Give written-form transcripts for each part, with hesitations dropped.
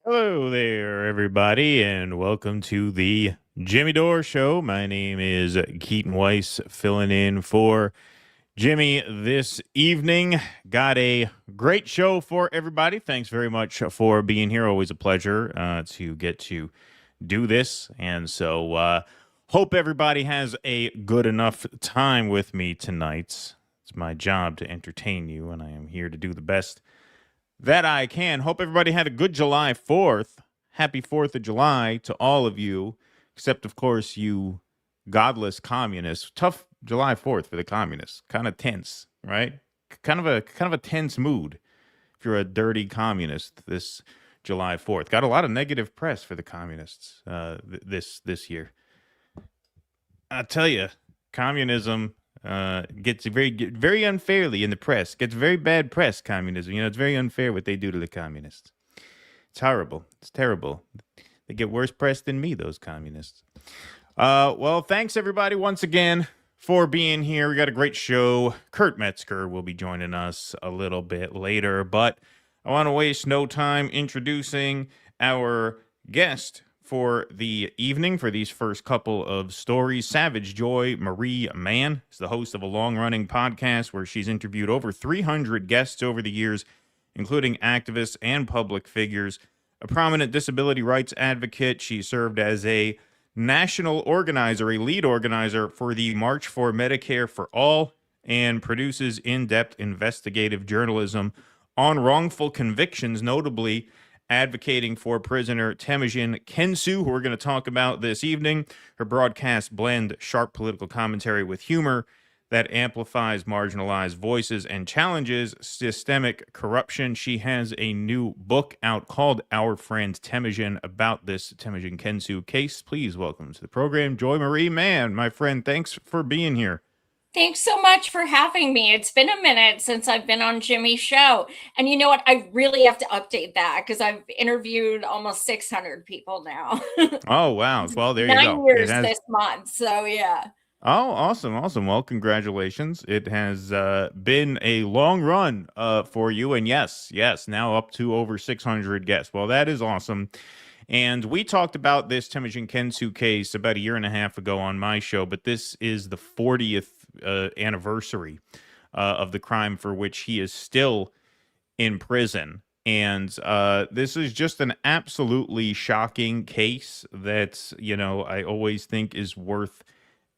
Hello there, everybody, and welcome to the Jimmy Dore Show. My name is Keaton Weiss, filling in for Jimmy this evening. Got a great show for everybody. Thanks very much for being here. Always a pleasure to get to do this. And so hope everybody has a good enough time with me tonight. It's my job to entertain you, and I am here to do the best that I can. Hope everybody had a good July 4th. Happy 4th of July to all of you, except, of course, you godless communists. Tough July 4th for the communists. Kind of tense, right? Kind of a tense mood if you're a dirty communist this July 4th. Got a lot of negative press for the communists this year. I tell you, communism gets very unfairly in the press. Gets very bad press, communism. You know, it's very unfair what they do to the communists. It's horrible. It's terrible. They get worse press than me, those communists. Well, thanks, everybody, once again for being here. We got a great show. Kurt Metzger will be joining us a little bit later, but I want to waste no time introducing our guest for the evening, for these first couple of stories. Savage Joy Marie Mann is the host of a long-running podcast where she's interviewed over 300 guests over the years, including activists and public figures. A prominent disability rights advocate, she served as a national organizer, a lead organizer for the March for Medicare for All, and produces in-depth investigative journalism on wrongful convictions, notably advocating for prisoner Temujin Kensu, who we're going to talk about this evening. Her broadcasts blend sharp political commentary with humor that amplifies marginalized voices and challenges systemic corruption. She has a new book out called Our Friend Temujin about this Temujin Kensu case. Please welcome to the program, Joy Marie Mann. My friend, thanks for being here. Thanks so much for having me. It's been a minute since I've been on Jimmy's show. And you know what? I really have to update that because I've interviewed almost 600 people now. Oh, wow. Well, there you go. 9 years this month. So, yeah. Oh, awesome. Awesome. Well, congratulations. It has been a long run for you. And yes, now up to over 600 guests. Well, that is awesome. And we talked about this Temujin Kensu case about a year and a half ago on my show, but this is the 40th anniversary of the crime for which he is still in prison. And this is just an absolutely shocking case that, I always think is worth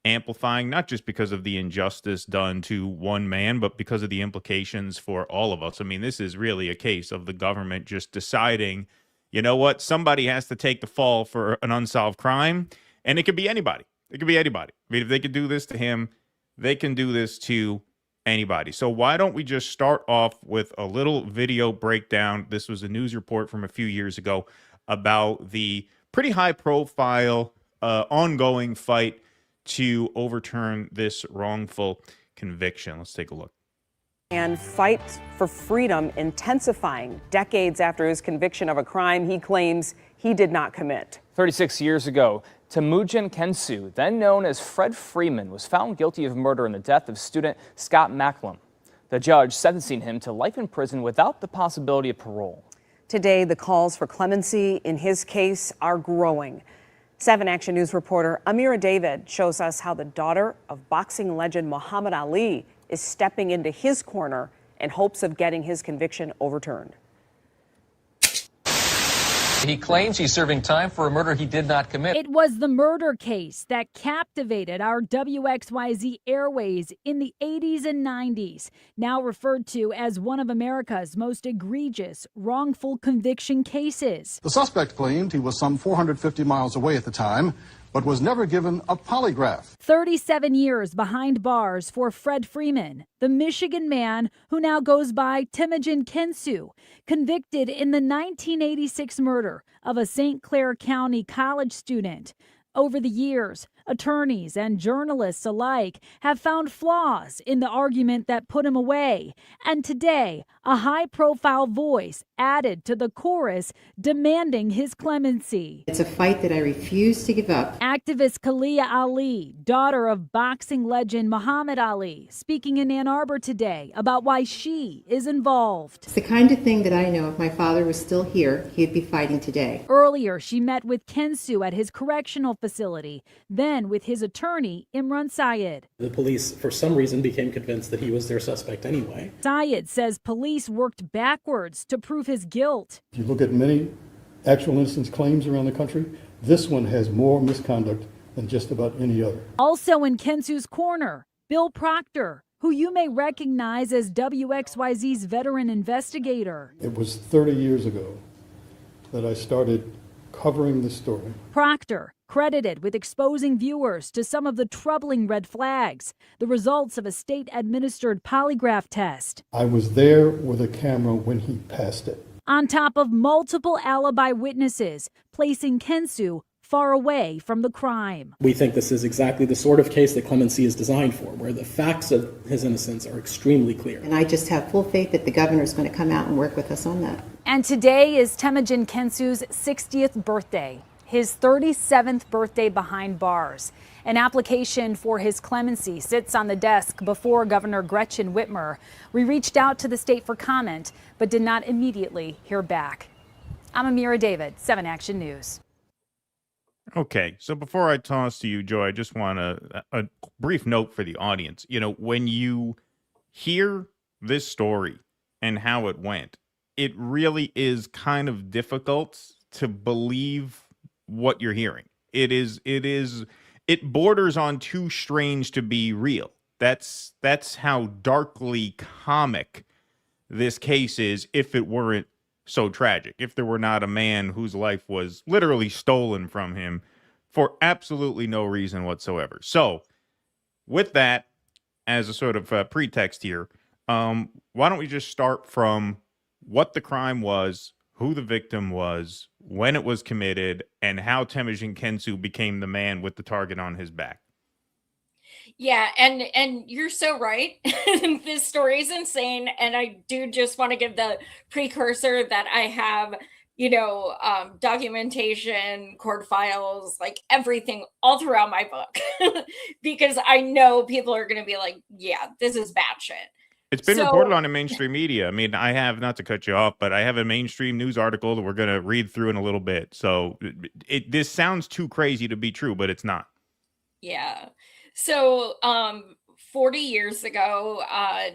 amplifying, not just because of the injustice done to one man, but because of the implications for all of us. I mean, this is really a case of the government just deciding, you know what, somebody has to take the fall for an unsolved crime, and it could be anybody. It could be anybody. I mean, if they could do this to him, they can do this to anybody. So why don't we just start off with a little video breakdown? This was a news report from a few years ago about the pretty high-profile ongoing fight to overturn this wrongful conviction. Let's take a look. And fight for freedom intensifying decades after his conviction of a crime he claims he did not commit. 36 years ago, Temujin Kensu, then known as Fred Freeman, was found guilty of murder in the death of student Scott Macklem. The judge sentencing him to life in prison without the possibility of parole. Today, the calls for clemency in his case are growing. 7 Action News reporter Amira David shows us how the daughter of boxing legend Muhammad Ali is stepping into his corner in hopes of getting his conviction overturned. He claims he's serving time for a murder he did not commit. It was the murder case that captivated our WXYZ airways in the 80s and 90s, now referred to as one of America's most egregious wrongful conviction cases. The suspect claimed he was some 450 miles away at the time, but was never given a polygraph. 37 years behind bars for Fred Freeman, the Michigan man who now goes by Temujin Kensu, convicted in the 1986 murder of a St. Clair County college student. Over the years, attorneys and journalists alike have found flaws in the argument that put him away. And today, a high-profile voice added to the chorus demanding his clemency. It's a fight that I refuse to give up. Activist Kalia Ali, daughter of boxing legend Muhammad Ali, speaking in Ann Arbor today about why she is involved. It's the kind of thing that I know if my father was still here, he'd be fighting today. Earlier, she met with Kensu at his correctional facility, then with his attorney, Imran Syed. The police, for some reason, became convinced that he was their suspect anyway. Syed says police worked backwards to prove his guilt. If you look at many actual innocence claims around the country, this one has more misconduct than just about any other. Also in Kensu's corner, Bill Proctor, who you may recognize as WXYZ's veteran investigator. It was 30 years ago that I started covering the story. Proctor, credited with exposing viewers to some of the troubling red flags, the results of a state-administered polygraph test. I was there with a camera when he passed it. On top of multiple alibi witnesses, placing Kensu far away from the crime. We think this is exactly the sort of case that clemency is designed for, where the facts of his innocence are extremely clear. And I just have full faith that the governor is going to come out and work with us on that. And today is Temujin Kensu's 60th birthday, his 37th birthday behind bars. An application for his clemency sits on the desk before Governor Gretchen Whitmer. We reached out to the state for comment, but did not immediately hear back. I'm Amira David, 7 Action News. Okay, so before I toss to you, Joy, I just want a brief note for the audience. You know, when you hear this story and how it went, it really is kind of difficult to believe what you're hearing. It borders on too strange to be real. That's how darkly comic this case is if it weren't so tragic, if there were not a man whose life was literally stolen from him for absolutely no reason whatsoever. So with that as a sort of pretext here, why don't we just start from what the crime was, who the victim was, when it was committed, and how Temujin Kensu became the man with the target on his back. Yeah, and you're so right. This story is insane, and I do just want to give the precursor that I have, documentation, court files, like everything all throughout my book, because I know people are going to be like, yeah, this is bad shit. It's been reported on in mainstream media. I mean, I have, not to cut you off, but I have a mainstream news article that we're going to read through in a little bit. So this sounds too crazy to be true, but it's not. Yeah. So 40 years ago,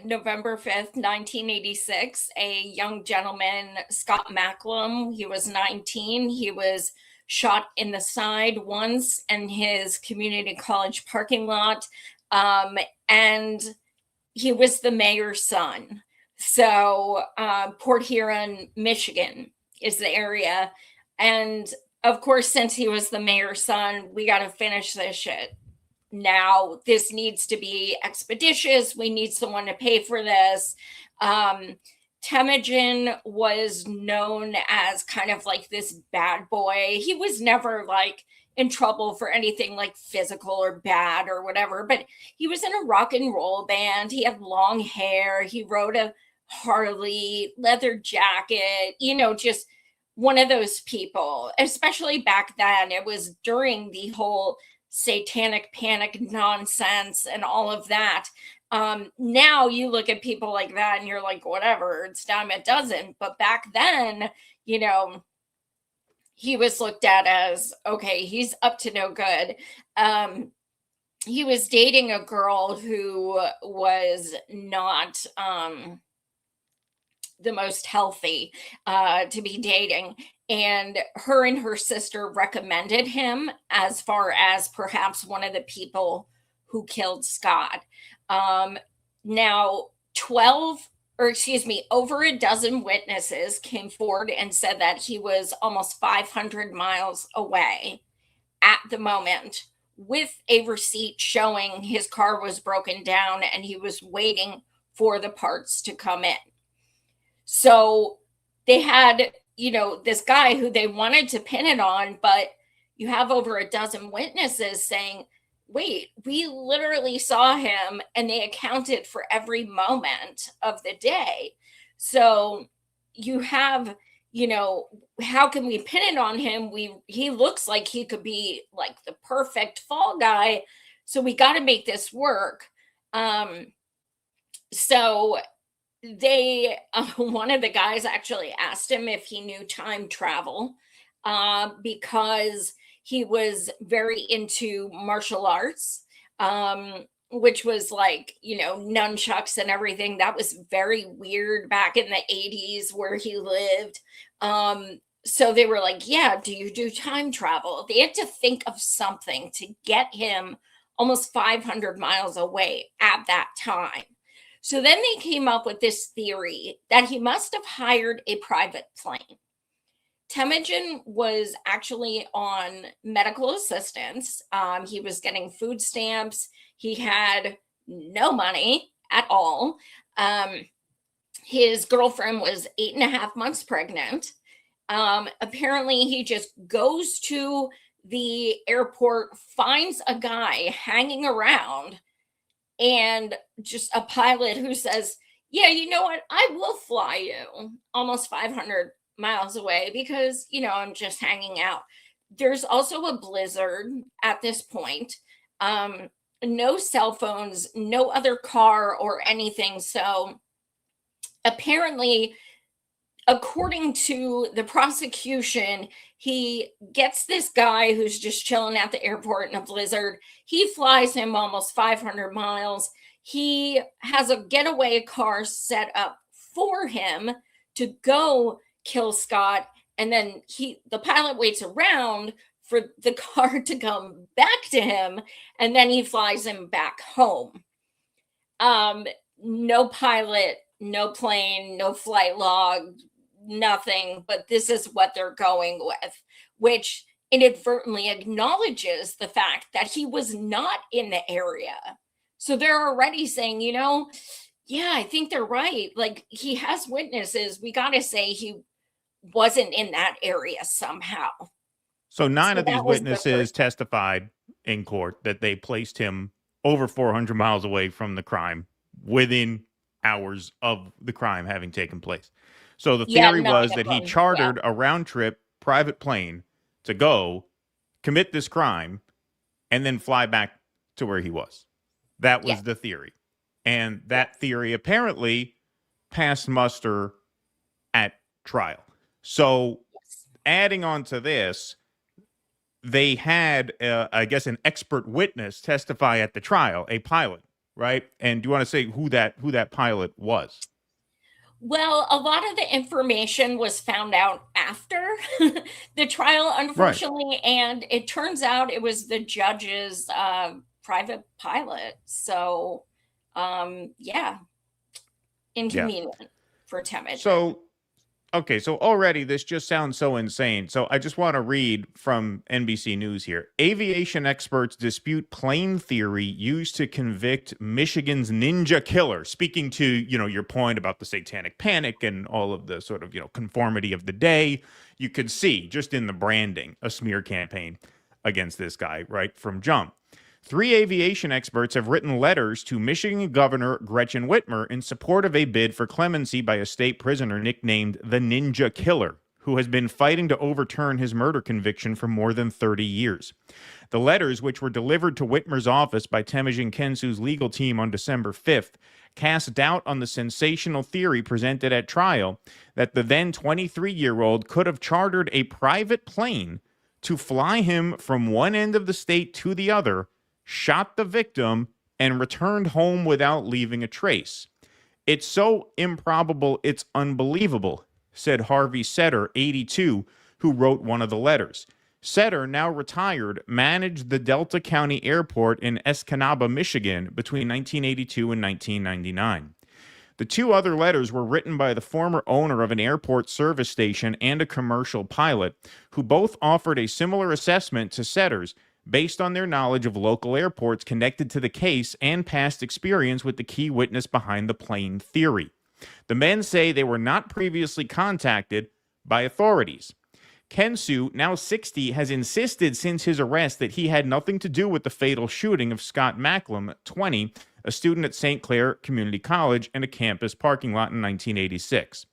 November 5th, 1986, a young gentleman, Scott Macklem, he was 19. He was shot in the side once in his community college parking lot. And he was the mayor's son. So Port Huron, Michigan is the area. And of course, since he was the mayor's son, we got to finish this shit. Now, this needs to be expeditious. We need someone to pay for this. Temujin was known as kind of like this bad boy. He was never like in trouble for anything like physical or bad or whatever, but he was in a rock and roll band. He had long hair. He rode a Harley, leather jacket, just one of those people, especially back then. It was during the whole satanic panic nonsense and all of that. Now you look at people like that and you're like, whatever, it's dime a dozen. But back then, he was looked at as, okay, he's up to no good. He was dating a girl who was not the most healthy to be dating. And her and her sister recommended him as far as perhaps one of the people who killed Scott. Now, over a dozen witnesses came forward and said that he was almost 500 miles away at the moment with a receipt showing his car was broken down and he was waiting for the parts to come in. So they had, this guy who they wanted to pin it on, but you have over a dozen witnesses saying, wait, we literally saw him, and they accounted for every moment of the day. So you have, how can we pin it on him? He looks like he could be like the perfect fall guy. So we got to make this work. So they, one of the guys actually asked him if he knew time travel, because he was very into martial arts, which was like, nunchucks and everything. That was very weird back in the 80s where he lived. So they were like, yeah, do you do time travel? They had to think of something to get him almost 500 miles away at that time. So then they came up with this theory that he must have hired a private plane. Temujin was actually on medical assistance. He was getting food stamps. He had no money at all. His girlfriend was 8.5 months pregnant. Apparently, he just goes to the airport, finds a guy hanging around, and just a pilot who says, yeah, you know what? I will fly you almost 500 miles away because, I'm just hanging out. There's also a blizzard at this point. No cell phones, no other car or anything. So apparently, according to the prosecution, he gets this guy who's just chilling at the airport in a blizzard. He flies him almost 500 miles. He has a getaway car set up for him to go kill Scott. And then the pilot waits around for the car to come back to him. And then he flies him back home. No pilot, no plane, no flight log, nothing, but this is what they're going with, which inadvertently acknowledges the fact that he was not in the area. So they're already saying, yeah, I think they're right. Like, he has witnesses. We got to say he wasn't in that area somehow. So nine So of these that was the witnesses first- testified in court that they placed him over 400 miles away from the crime within hours of the crime having taken place. So the Yeah, theory nine was of that he them, chartered a round trip private plane to go commit this crime and then fly back to where he was. That was the theory. And that theory apparently passed muster at trial. So adding on to this, they had, I guess, an expert witness testify at the trial, a pilot, right? And do you want to say who that pilot was? Well, a lot of the information was found out after the trial, unfortunately, and it turns out it was the judge's private pilot. So, inconvenient for Temujin. So, okay, so already this just sounds so insane. So I just want to read from NBC News here. Aviation experts dispute plane theory used to convict Michigan's ninja killer. Speaking to, your point about the satanic panic and all of the sort of, conformity of the day, you could see just in the branding a smear campaign against this guy right from jump. 3 aviation experts have written letters to Michigan Governor Gretchen Whitmer in support of a bid for clemency by a state prisoner nicknamed the Ninja Killer, who has been fighting to overturn his murder conviction for more than 30 years. The letters, which were delivered to Whitmer's office by Temujin Kensu's legal team on December 5th, cast doubt on the sensational theory presented at trial that the then 23-year-old could have chartered a private plane to fly him from one end of the state to the other, shot the victim, and returned home without leaving a trace. It's so improbable, it's unbelievable, said Harvey Setter, 82, who wrote one of the letters. Setter, now retired, managed the Delta County Airport in Escanaba, Michigan, between 1982 and 1999. The 2 other letters were written by the former owner of an airport service station and a commercial pilot, who both offered a similar assessment to Setter's, based on their knowledge of local airports connected to the case and past experience with the key witness behind the plane theory. The men say they were not previously contacted by authorities. Kensu, now 60, has insisted since his arrest that he had nothing to do with the fatal shooting of Scott Macklem, 20, a student at St. Clair Community College and a campus parking lot in 1986.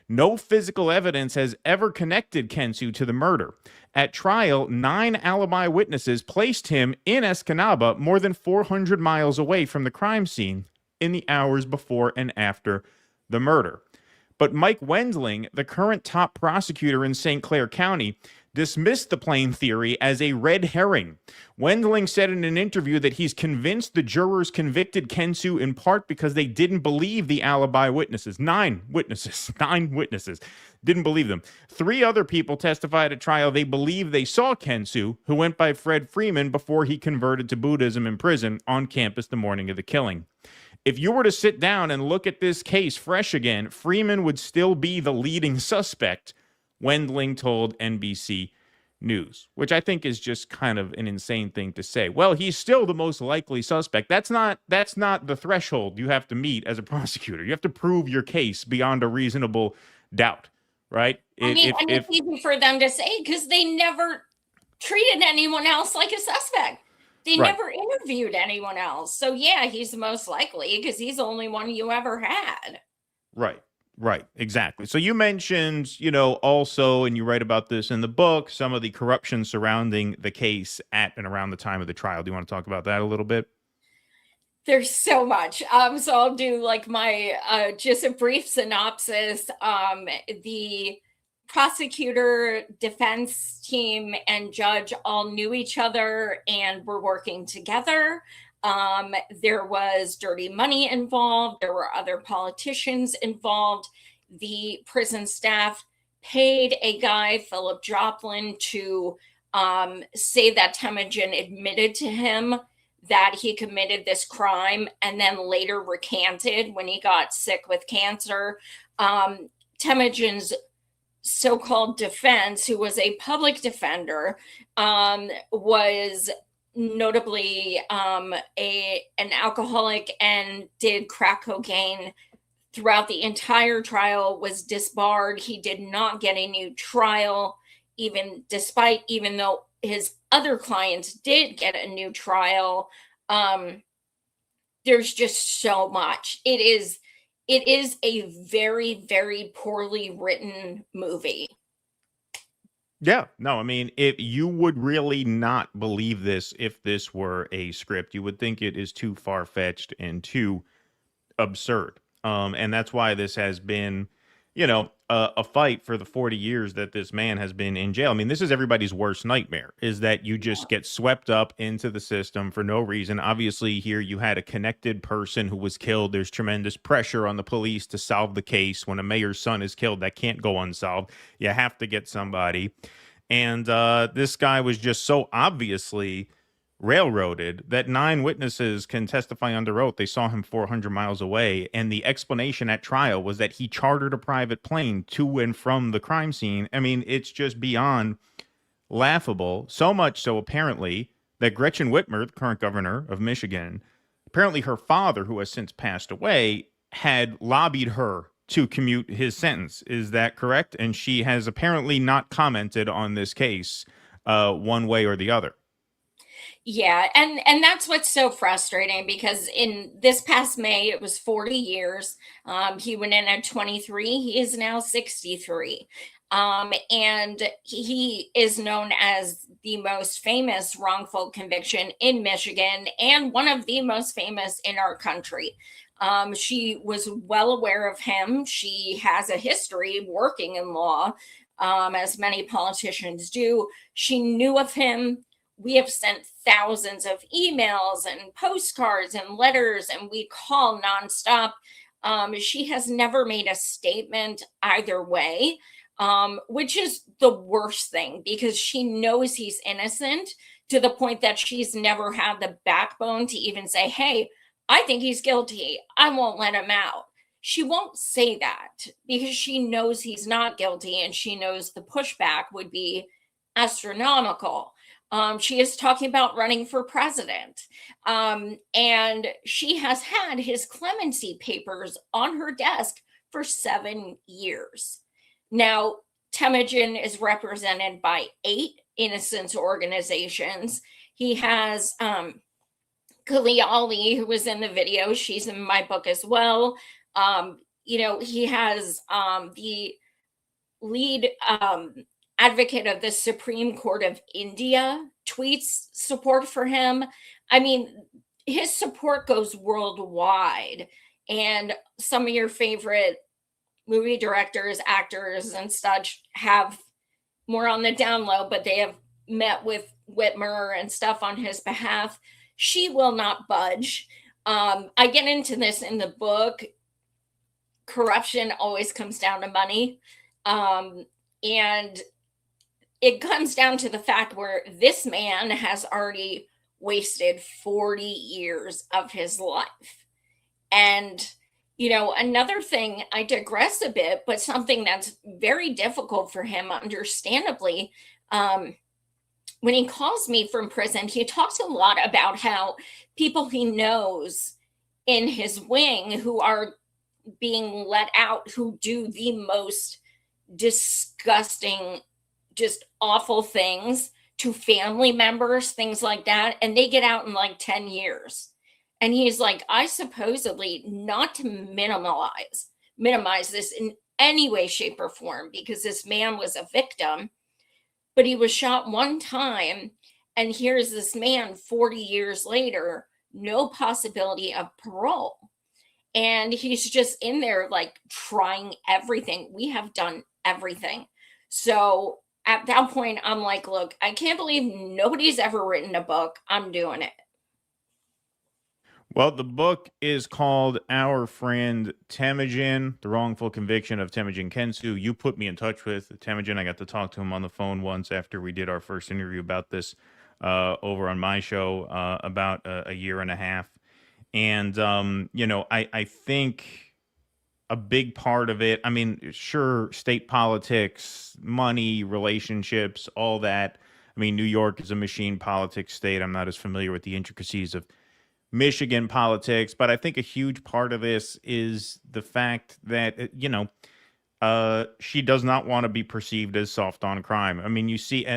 No physical evidence has ever connected Kensu to the murder. At trial, 9 alibi witnesses placed him in Escanaba, more than 400 miles away from the crime scene, in the hours before and after the murder. But Mike Wendling, the current top prosecutor in St. Clair County, dismissed the plane theory as a red herring. Wendling said in an interview that he's convinced the jurors convicted Kensu in part because they didn't believe the alibi witnesses. 9 witnesses didn't believe them. 3 other people testified at trial they believe they saw Kensu, who went by Fred Freeman before he converted to Buddhism in prison, on campus the morning of the killing. If you were to sit down and look at this case fresh again, Freeman would still be the leading suspect, Wendling told NBC News, which I think is just kind of an insane thing to say. Well, he's still the most likely suspect. That's not the threshold you have to meet as a prosecutor. You have to prove your case beyond a reasonable doubt, right? It's easy for them to say because they never treated anyone else like a suspect. They never interviewed anyone else. So, yeah, he's the most likely because he's the only one you ever had. Right, exactly. So you mentioned, also, and you write about this in the book, some of the corruption surrounding the case at and around the time of the trial. Do you want to talk about that a little bit? There's so much. So I'll do like my just a brief synopsis. The prosecutor, defense team, and judge all knew each other and were working together. There was dirty money involved. There were other politicians involved. The prison staff paid a guy, Philip Joplin, to say that Temujin admitted to him that he committed this crime and then later recanted when he got sick with cancer. Temujin's so-called defense, who was a public defender, was notably an alcoholic and did crack cocaine throughout the entire trial, was disbarred. He did not get a new trial, even though his other clients did get a new trial. There's just so much. It is a very, very poorly written movie. Yeah, no, I mean, if you would really not believe this if this were a script, you would think it is too far-fetched and too absurd. And that's why this has been, a fight for the 40 years that this man has been in jail. I mean, this is everybody's worst nightmare, is that you just get swept up into the system for no reason. Obviously, here you had a connected person who was killed. There's tremendous pressure on the police to solve the case. When a mayor's son is killed, that can't go unsolved. You have to get somebody. And this guy was just so obviously railroaded that 9 witnesses can testify under oath they saw him 400 miles away, and the explanation at trial was that he chartered a private plane to and from the crime scene. I mean, it's just beyond laughable. So much so, apparently, that Gretchen Whitmer, the current governor of Michigan, apparently her father, who has since passed away, had lobbied her to commute his sentence. Is that correct? And she has apparently not commented on this case one way or the other. Yeah, and that's what's so frustrating, because in this past May, it was 40 years. He went in at 23. He is now 63. And he is known as the most famous wrongful conviction in Michigan and one of the most famous in our country. She was well aware of him. She has a history working in law, as many politicians do. She knew of him. We have sent thousands of emails and postcards and letters, and we call nonstop. She has never made a statement either way, which is the worst thing, because she knows he's innocent, to the point that she's never had the backbone to even say, hey, I think he's guilty. I won't let him out. She won't say that because she knows he's not guilty, and she knows the pushback would be astronomical. She is talking about running for president. And she has had his clemency papers on her desk for 7 years. Now, Temujin is represented by 8 innocence organizations. He has Kali Ali, who was in the video. She's in my book as well. He has the lead advocate of the Supreme Court of India tweets support for him. I mean, his support goes worldwide. And some of your favorite movie directors, actors, and such have more on the down low, but they have met with Whitmer and stuff on his behalf. She will not budge. I get into this in the book. Corruption always comes down to money. And it comes down to the fact where this man has already wasted 40 years of his life. And, another thing, I digress a bit, but something that's very difficult for him, understandably, when he calls me from prison, he talks a lot about how people he knows in his wing who are being let out, who do the most disgusting, just awful things to family members, things like that, and they get out in like 10 years. And he's like, I supposedly, not to minimize this in any way, shape, or form, because this man was a victim, but he was shot one time, and here's this man 40 years later, no possibility of parole. And he's just in there like trying everything. We have done everything. So at that point, I'm like, look, I can't believe nobody's ever written a book. I'm doing it. Well, the book is called Our Friend Temujin, The Wrongful Conviction of Temujin Kensu. You put me in touch with Temujin. I got to talk to him on the phone once after we did our first interview about this over on my show about a year and a half. And, I think a big part of it, I mean, sure, state politics, money, relationships, all that. I mean, New York is a machine politics state. I'm not as familiar with the intricacies of Michigan politics, but I think a huge part of this is the fact that, she does not want to be perceived as soft on crime. I mean, you see,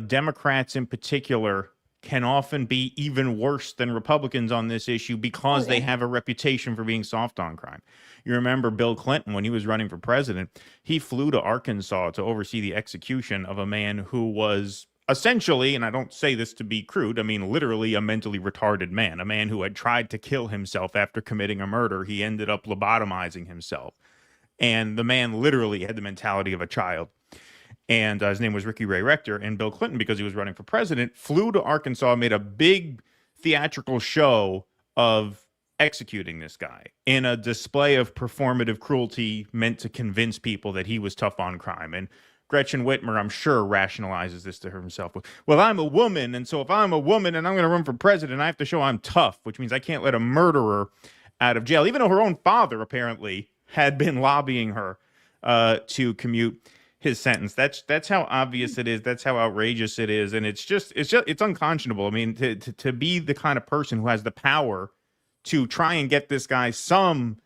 Democrats in particular can often be even worse than Republicans on this issue because they have a reputation for being soft on crime. You remember Bill Clinton, when he was running for president, he flew to Arkansas to oversee the execution of a man who was essentially, and I don't say this to be crude, I mean literally a mentally retarded man, a man who had tried to kill himself after committing a murder. He ended up lobotomizing himself. And the man literally had the mentality of a child. And his name was Ricky Ray Rector. And Bill Clinton, because he was running for president, flew to Arkansas, made a big theatrical show of executing this guy in a display of performative cruelty meant to convince people that he was tough on crime. And Gretchen Whitmer, I'm sure, rationalizes this to herself. Well, I'm a woman, and so if I'm a woman and I'm going to run for president, I have to show I'm tough, which means I can't let a murderer out of jail, even though her own father apparently had been lobbying her to commute his sentence. That's how obvious it is. That's how outrageous it is, and it's unconscionable. I mean, to be the kind of person who has the power to try and get this guy some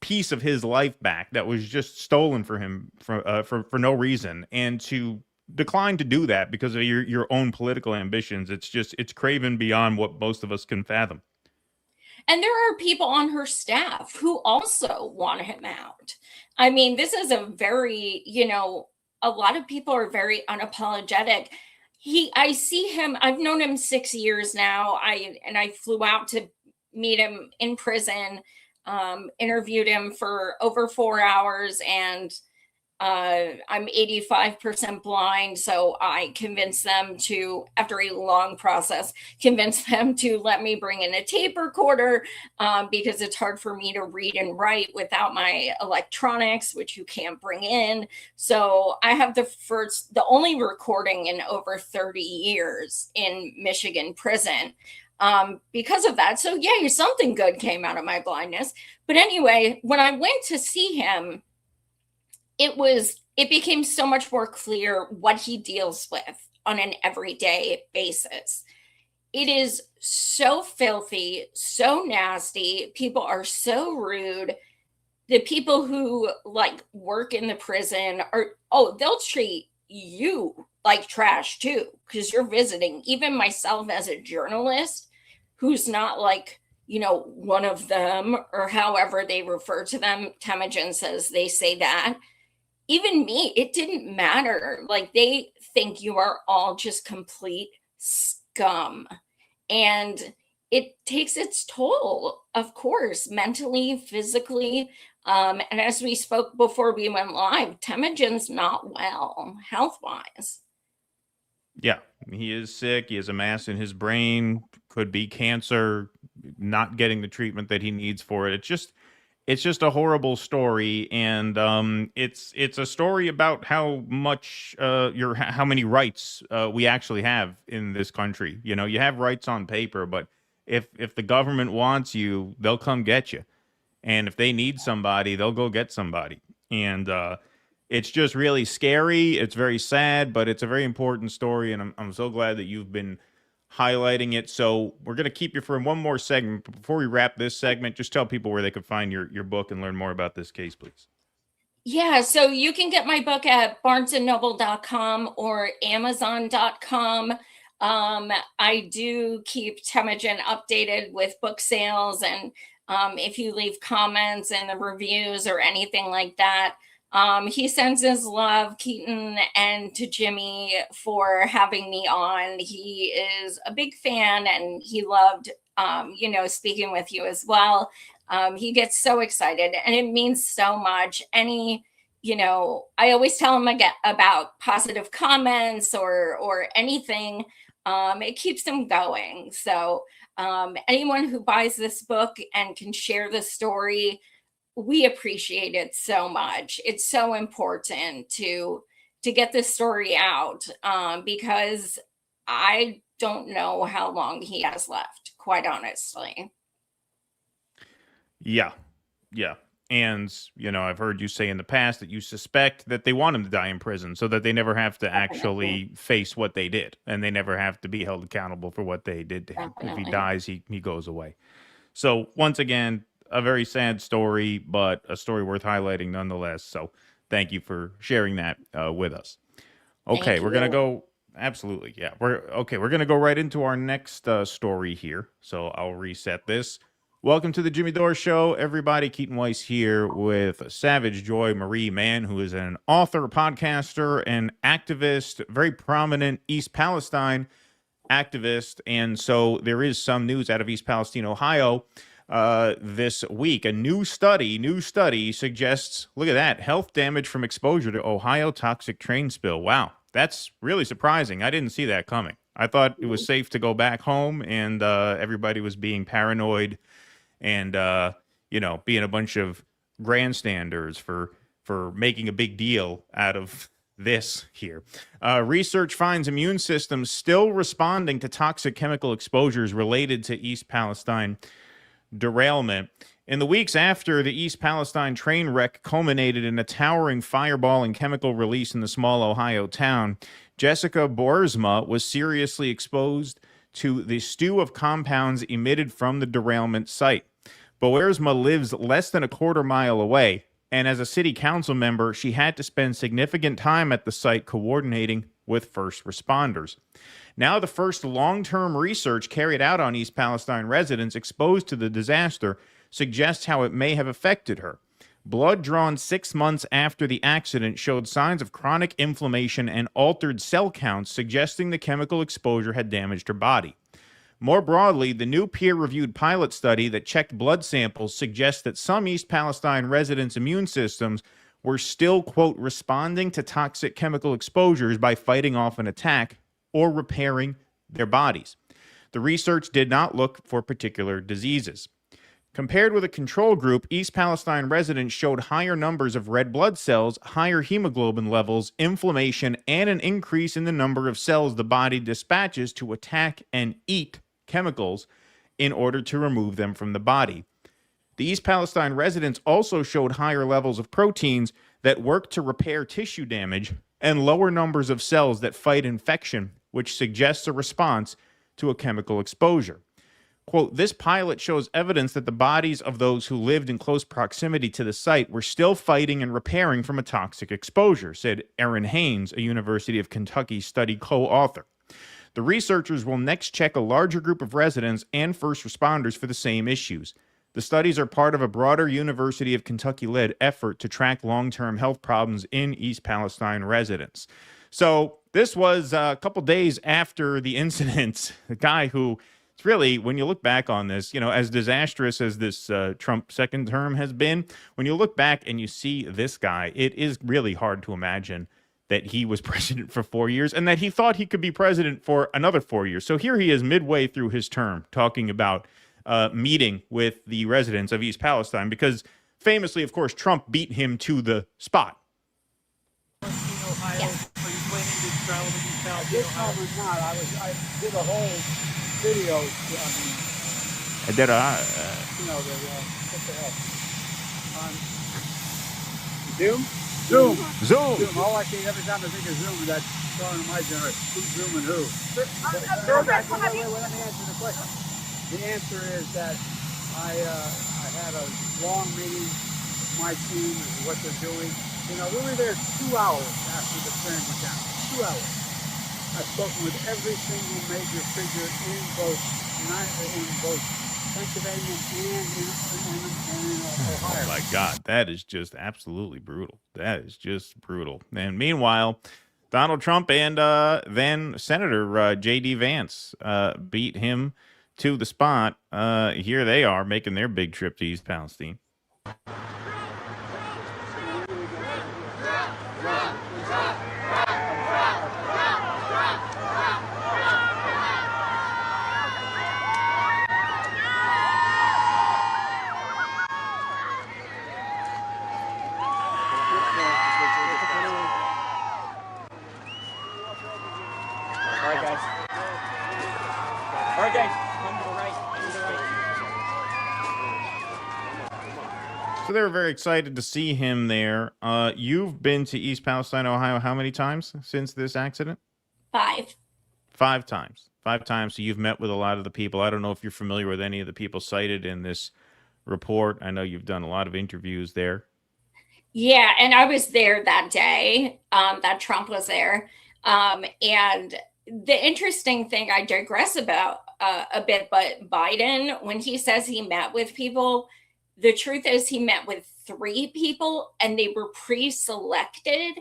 piece of his life back that was just stolen for him for no reason, and to decline to do that because of your own political ambitions. It's craven beyond what most of us can fathom. And there are people on her staff who also want him out. I mean, this is a very, a lot of people are very unapologetic. I see him, I've known him 6 years now. I flew out to meet him in prison, interviewed him for over 4 hours, and I'm 85% blind. So I convinced them to, after a long process, convince them to let me bring in a tape recorder because it's hard for me to read and write without my electronics, which you can't bring in. So I have the only recording in over 30 years in Michigan prison because of that. So yeah, something good came out of my blindness. But anyway, when I went to see him, it became so much more clear what he deals with on an everyday basis. It is so filthy, so nasty. People are so rude. The people who work in the prison they'll treat you like trash too, because you're visiting. Even myself as a journalist who's not one of them, or however they refer to them. Temujin says they say that. Even me, it didn't matter. They think you are all just complete scum. And it takes its toll, of course, mentally, physically. And as we spoke before we went live, Temujin's not well, health-wise. Yeah, he is sick. He has a mass in his brain, could be cancer, not getting the treatment that he needs for it. It's just a horrible story, and it's a story about how much how many rights we actually have in this country. You have rights on paper, but if the government wants you, they'll come get you, and if they need somebody, they'll go get somebody. And it's just really scary. It's very sad, but it's a very important story, and I'm so glad that you've been highlighting it. So we're going to keep you for one more segment. But before we wrap this segment, just tell people where they can find your book and learn more about this case, please. Yeah, so you can get my book at barnesandnoble.com or amazon.com. I do keep Temujin updated with book sales, and if you leave comments in the reviews or anything like that, he sends his love, Keaton, and to Jimmy for having me on. He is a big fan, and he loved, speaking with you as well. He gets so excited, and it means so much. I always tell him about positive comments or anything. It keeps him going. So anyone who buys this book and can share the story, we appreciate it so much. It's so important to get this story out because I don't know how long he has left, quite honestly. Yeah. And, I've heard you say in the past that you suspect that they want him to die in prison so that they never have to actually face what they did, and they never have to be held accountable for what they did to him. If he dies, he goes away. So once again, a very sad story, but a story worth highlighting nonetheless. So thank you for sharing that with us. Okay, we're going to go. Absolutely. Yeah. We're going to go right into our next story here. So I'll reset this. Welcome to the Jimmy Dore Show, everybody. Keaton Weiss here with Savage Joy Marie Mann, who is an author, podcaster, and activist, very prominent East Palestine activist. And so there is some news out of East Palestine, Ohio, this week. A new study suggests, look at that, health damage from exposure to Ohio toxic train spill. Wow, that's really surprising. I didn't see that coming. I thought it was safe to go back home, and everybody was being paranoid and being a bunch of grandstanders for making a big deal out of this here. Research finds immune systems still responding to toxic chemical exposures related to East Palestine derailment. In the weeks after the East Palestine train wreck culminated in a towering fireball and chemical release in the small Ohio town, Jessica Boersma was seriously exposed to the stew of compounds emitted from the derailment site. Boersma lives less than a quarter mile away, and as a city council member, she had to spend significant time at the site coordinating with first responders. Now, the first long-term research carried out on East Palestine residents exposed to the disaster suggests how it may have affected her. Blood drawn 6 months after the accident showed signs of chronic inflammation and altered cell counts, suggesting the chemical exposure had damaged her body. More broadly, the new peer-reviewed pilot study that checked blood samples suggests that some East Palestine residents' immune systems were still, quote, responding to toxic chemical exposures by fighting off an attack or repairing their bodies. The research did not look for particular diseases. Compared with a control group, East Palestine residents showed higher numbers of red blood cells, higher hemoglobin levels, inflammation, and an increase in the number of cells the body dispatches to attack and eat chemicals in order to remove them from the body. The East Palestine residents also showed higher levels of proteins that work to repair tissue damage and lower numbers of cells that fight infection, which suggests a response to a chemical exposure. Quote, this pilot shows evidence that the bodies of those who lived in close proximity to the site were still fighting and repairing from a toxic exposure, said Erin Haynes, a University of Kentucky study co-author. The researchers will next check a larger group of residents and first responders for the same issues. The studies are part of a broader University of Kentucky-led effort to track long-term health problems in East Palestine residents. So this was a couple days after the incident. The guy who, it's really, when you look back on this, as disastrous as this Trump second term has been, when you look back and you see this guy, it is really hard to imagine that he was president for 4 years and that he thought he could be president for another 4 years. So here he is midway through his term talking about meeting with the residents of East Palestine because famously, of course, Trump beat him to the spot. Ohio, yes. Are you planning to travel to East Palestine? This time was not. I did a whole video. I did a... what the hell? Zoom? Zoom. All I see every time I think of Zoom, that's going to my generation. Who's zooming who? Let me answer the question. The answer is that I had a long meeting with my team and what they're doing. We were there 2 hours after the train went down. 2 hours. I've spoken with every single major figure in both Pennsylvania and in Ohio. Oh my God, that is just absolutely brutal. That is just brutal. And meanwhile, Donald Trump and then Senator J.D. Vance beat him to the spot. Here they are making their big trip to East Palestine. So they were very excited to see him there. You've been to East Palestine, Ohio, how many times since this accident? 5. 5 times. 5 times. So you've met with a lot of the people. I don't know if you're familiar with any of the people cited in this report. I know you've done a lot of interviews there. Yeah, and I was there that day that Trump was there. And the interesting thing, I digress about a bit, but Biden, when he says he met with people, the truth is he met with 3 people and they were pre-selected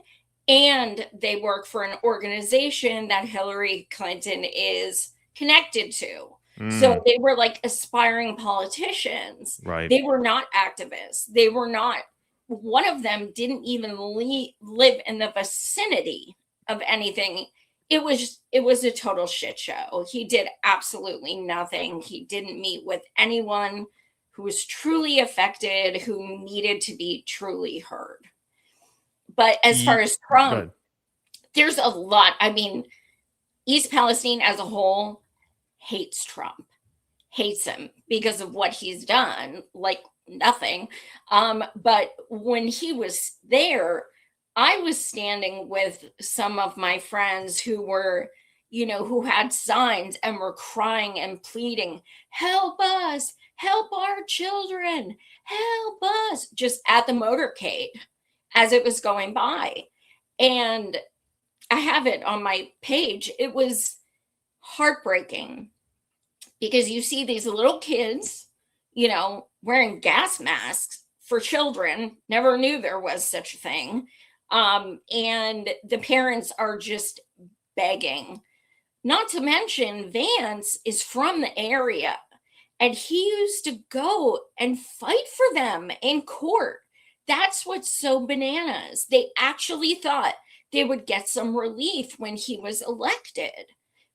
and they work for an organization that Hillary Clinton is connected to. So they were like aspiring politicians. Right. They were not activists. They were not, one of them didn't even live in the vicinity of anything. It was a total shit show. He did absolutely nothing. He didn't meet with anyone who was truly affected, who needed to be truly heard. But as far as Trump, there's a lot. I mean, East Palestine as a whole hates Trump, hates him because of what he's done, like nothing. But when he was there, I was standing with some of my friends who were, who had signs and were crying and pleading, help us, help our children, help us, just at the motorcade as it was going by. And I have it on my page. It was heartbreaking because you see these little kids, wearing gas masks for children, never knew there was such a thing. And the parents are just begging. Not to mention Vance is from the area and he used to go and fight for them in court. That's what's so bananas. They actually thought they would get some relief when he was elected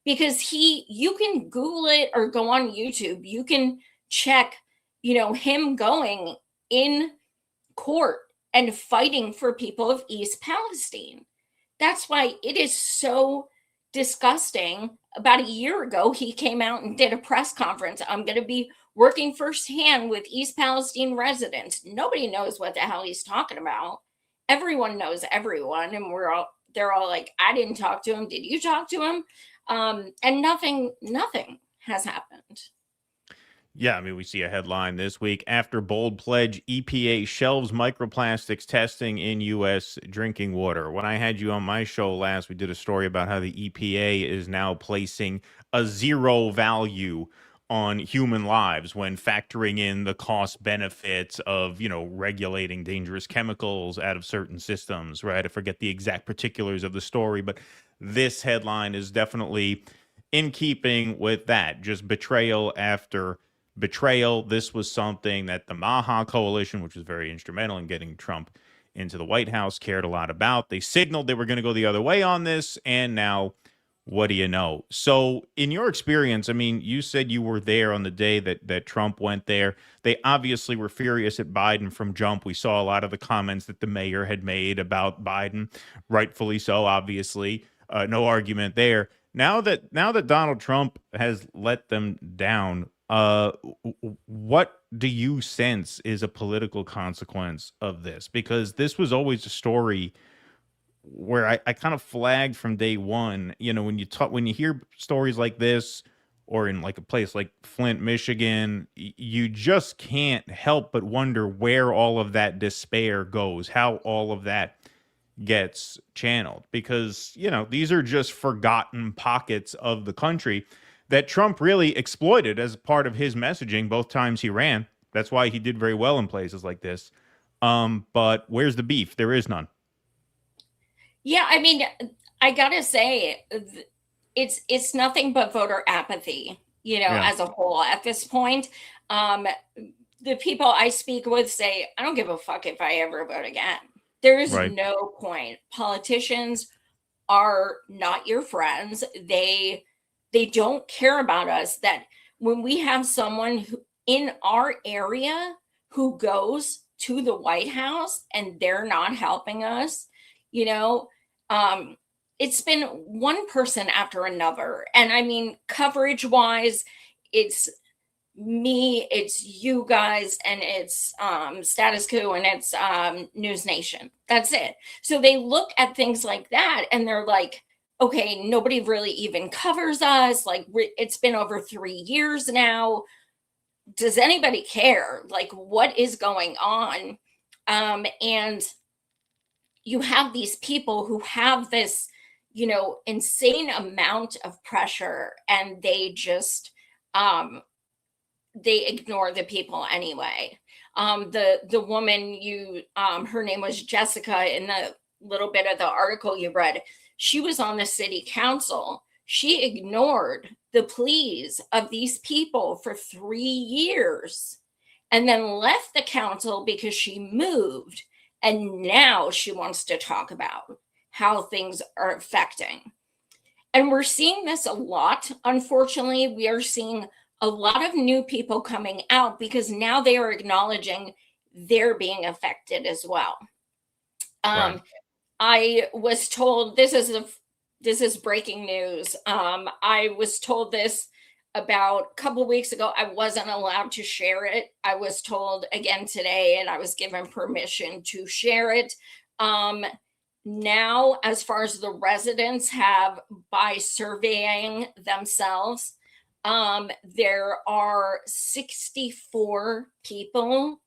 because you can Google it or go on YouTube. You can check, him going in court and fighting for people of East Palestine. That's why it is so disgusting. About a year ago, he came out and did a press conference. I'm going to be working firsthand with East Palestine residents. Nobody knows what the hell he's talking about. Everyone knows everyone. And they're all like, I didn't talk to him. Did you talk to him? And nothing has happened. Yeah, I mean, we see a headline this week. After bold pledge, EPA shelves microplastics testing in U.S. drinking water. When I had you on my show last, we did a story about how the EPA is now placing a 0 value on human lives when factoring in the cost benefits of, regulating dangerous chemicals out of certain systems, right? I forget the exact particulars of the story, but this headline is definitely in keeping with that. Just betrayal after betrayal. This was something that the Maha Coalition, which was very instrumental in getting Trump into the White House, cared a lot about. They signaled they were going to go the other way on this, and now, what do you know? So in your experience, I mean, you said you were there on the day that Trump went there. They obviously were furious at Biden from jump. We saw a lot of the comments that the mayor had made about Biden, rightfully so, obviously. No argument there. Now that Donald Trump has let them down, what do you sense is a political consequence of this? Because this was always a story where I kind of flagged from day one. When you hear stories like this, or in like a place like Flint, Michigan, you just can't help but wonder where all of that despair goes, how all of that gets channeled, because these are just forgotten pockets of the country that Trump really exploited as part of his messaging both times he ran. That's why he did very well in places like this. But where's the beef? There is none. Yeah, I mean, I gotta say, it's nothing but voter apathy, as a whole at this point. The people I speak with say, I don't give a fuck if I ever vote again. There is no point. Politicians are not your friends. They don't care about us. That when we have someone who, in our area, who goes to the White House and they're not helping us, it's been one person after another. And I mean, coverage wise, it's me, it's you guys, and it's Status Quo, and it's News Nation. That's it. So they look at things like that and they're like, okay, nobody really even covers us. Like, it's been over 3 years now. Does anybody care? Like, what is going on? And you have these people who have this, you know, insane amount of pressure, and they just they ignore the people anyway. The woman her name was Jessica in the little bit of the article you read. She was on the city council. She ignored the pleas of these people for 3 years and then left the council because she moved. And now she wants to talk about how things are affecting. And we're seeing this a lot. Unfortunately, we are seeing a lot of new people coming out because now they are acknowledging they're being affected as well. Right. I was told, this is breaking news. I was told this about a couple of weeks ago. I wasn't allowed to share it. I was told again today, and I was given permission to share it. Now, as far as the residents have, by surveying themselves, there are 64 people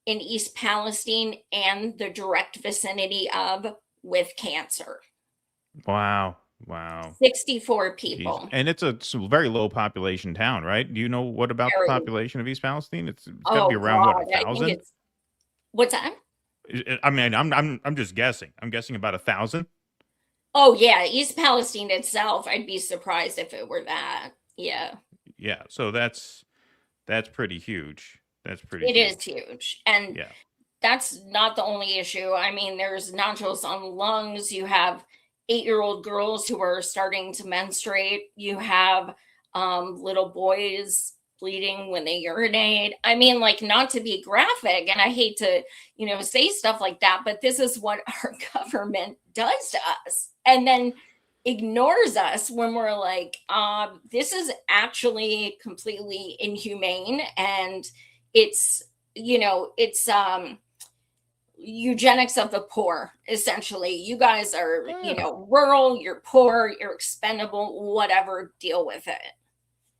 in East Palestine and the direct vicinity of with cancer. Wow. Wow. 64 people. Jeez. And it's a very low population town, right? Do you know what about the population of East Palestine? It's got to be around what, 1,000? What's that? I mean, I'm just guessing. I'm guessing about 1,000. Oh yeah, East Palestine itself. I'd be surprised if it were that. Yeah. Yeah. So that's pretty huge. That's pretty. It is huge, and yeah, that's not the only issue. I mean, there's nodules on lungs. You have 8-year-old girls who are starting to menstruate. You have little boys bleeding when they urinate. I mean, like, not to be graphic, and I hate to, say stuff like that, but this is what our government does to us, and then ignores us when we're like, this is actually completely inhumane, and it's eugenics of the poor, essentially. You guys are, rural, you're poor, you're expendable, whatever, deal with it.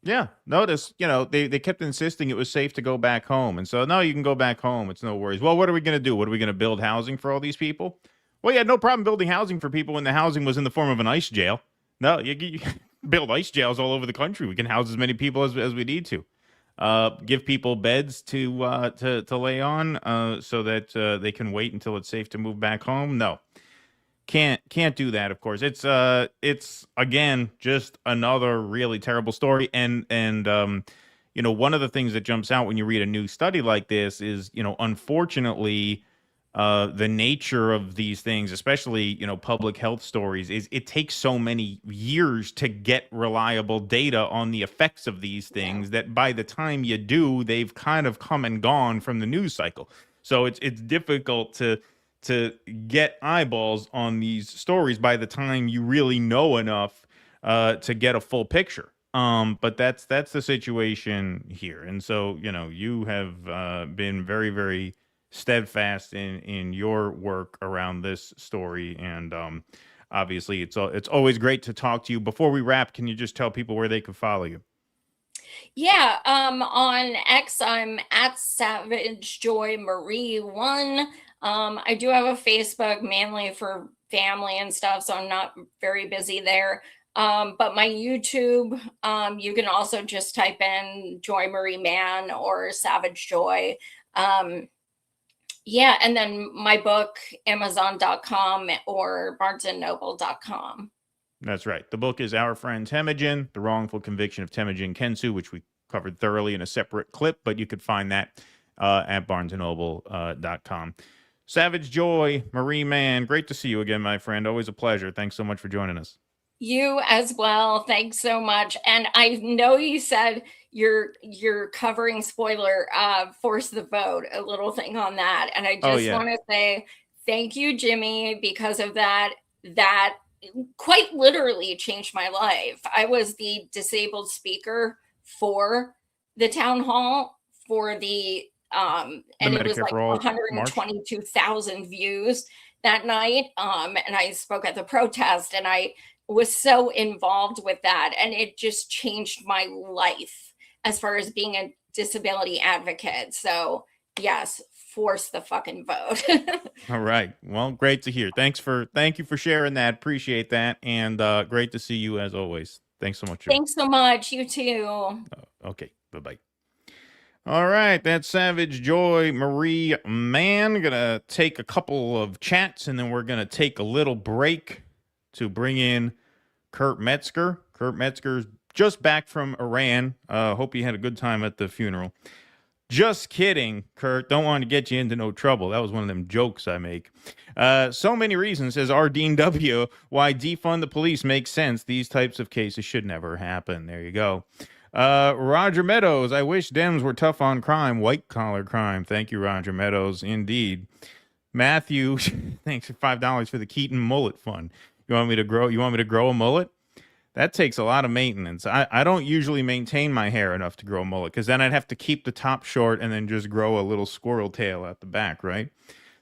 Yeah. Notice, they kept insisting it was safe to go back home. And so, no, you can go back home. It's no worries. Well, what are we going to do? What are we going to build housing for all these people? Well, you had no problem building housing for people when the housing was in the form of an ICE jail. No, you build ICE jails all over the country. We can house as many people as we need to. Give people beds to lay on so that they can wait until it's safe to move back home. No, can't do that. Of course, it's again just another really terrible story. And one of the things that jumps out when you read a new study like this is unfortunately the nature of these things, especially public health stories, is it takes so many years to get reliable data on the effects of these things that by the time you do, they've kind of come and gone from the news cycle. So it's difficult to get eyeballs on these stories by the time you really know enough to get a full picture. But that's the situation here, and so you have been very, very steadfast in your work around this story, and obviously it's always great to talk to you. Before we wrap, can you just tell people where they can follow you? Yeah, on X I'm at Savage Joy Marie 1. I do have a Facebook mainly for family and stuff, so I'm not very busy there. But my YouTube, you can also just type in Joy Marie Man or Savage Joy. Yeah, and then my book, Amazon.com or BarnesandNoble.com. That's right. The book is Our Friend Temujin, The Wrongful Conviction of Temujin Kensu, which we covered thoroughly in a separate clip, but you could find that at BarnesandNoble.com. Savage Joy, Marie Mann, great to see you again, my friend. Always a pleasure. Thanks so much for joining us. You as well. Thanks so much. And I know you said you're covering spoiler Force the Vote, a little thing on that. And I just want to say thank you, Jimmy, because of that. That quite literally changed my life. I was the disabled speaker for the town hall for the and it was Medicare like for All march? 122,000 views that night. And I spoke at the protest, and I was so involved with that, and it just changed my life as far as being a disability advocate. So yes, force the fucking vote. All right. Well, great to hear. Thank you for sharing that. Appreciate that. And great to see you as always. Thanks so much. Joy. Thanks so much. You too. Okay. Bye-bye. All right. That's Savage Joy Marie Mann. Gonna take a couple of chats, and then we're gonna take a little break to bring in Kurt Metzger. Kurt Metzger's just back from Iran. Hope you had a good time at the funeral. Just kidding, Kurt. Don't want to get you into no trouble. That was one of them jokes I make. So many reasons, says R. Dean W., why defund the police makes sense. These types of cases should never happen. There you go. Roger Meadows, I wish Dems were tough on crime, white-collar crime. Thank you, Roger Meadows. Indeed. Matthew, thanks for $5 for the Keaton Mullet Fund. You want me to grow a mullet? That takes a lot of maintenance. I don't usually maintain my hair enough to grow a mullet, because then I'd have to keep the top short and then just grow a little squirrel tail at the back, right?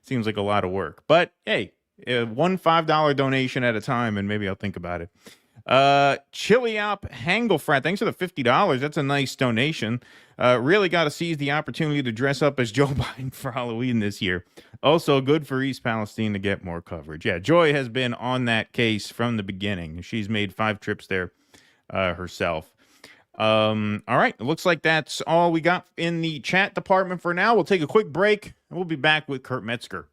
Seems like a lot of work. But hey, one $5 donation at a time, and maybe I'll think about it. Chiliop Hanglefrat, thanks for the $50. That's a nice donation. Really got to seize the opportunity to dress up as Joe Biden for Halloween this year. Also good for East Palestine to get more coverage. Yeah, Joy has been on that case from the beginning. She's made 5 trips there herself. All right, it looks like that's all we got in the chat department for now. We'll take a quick break, and we'll be back with Kurt Metzger.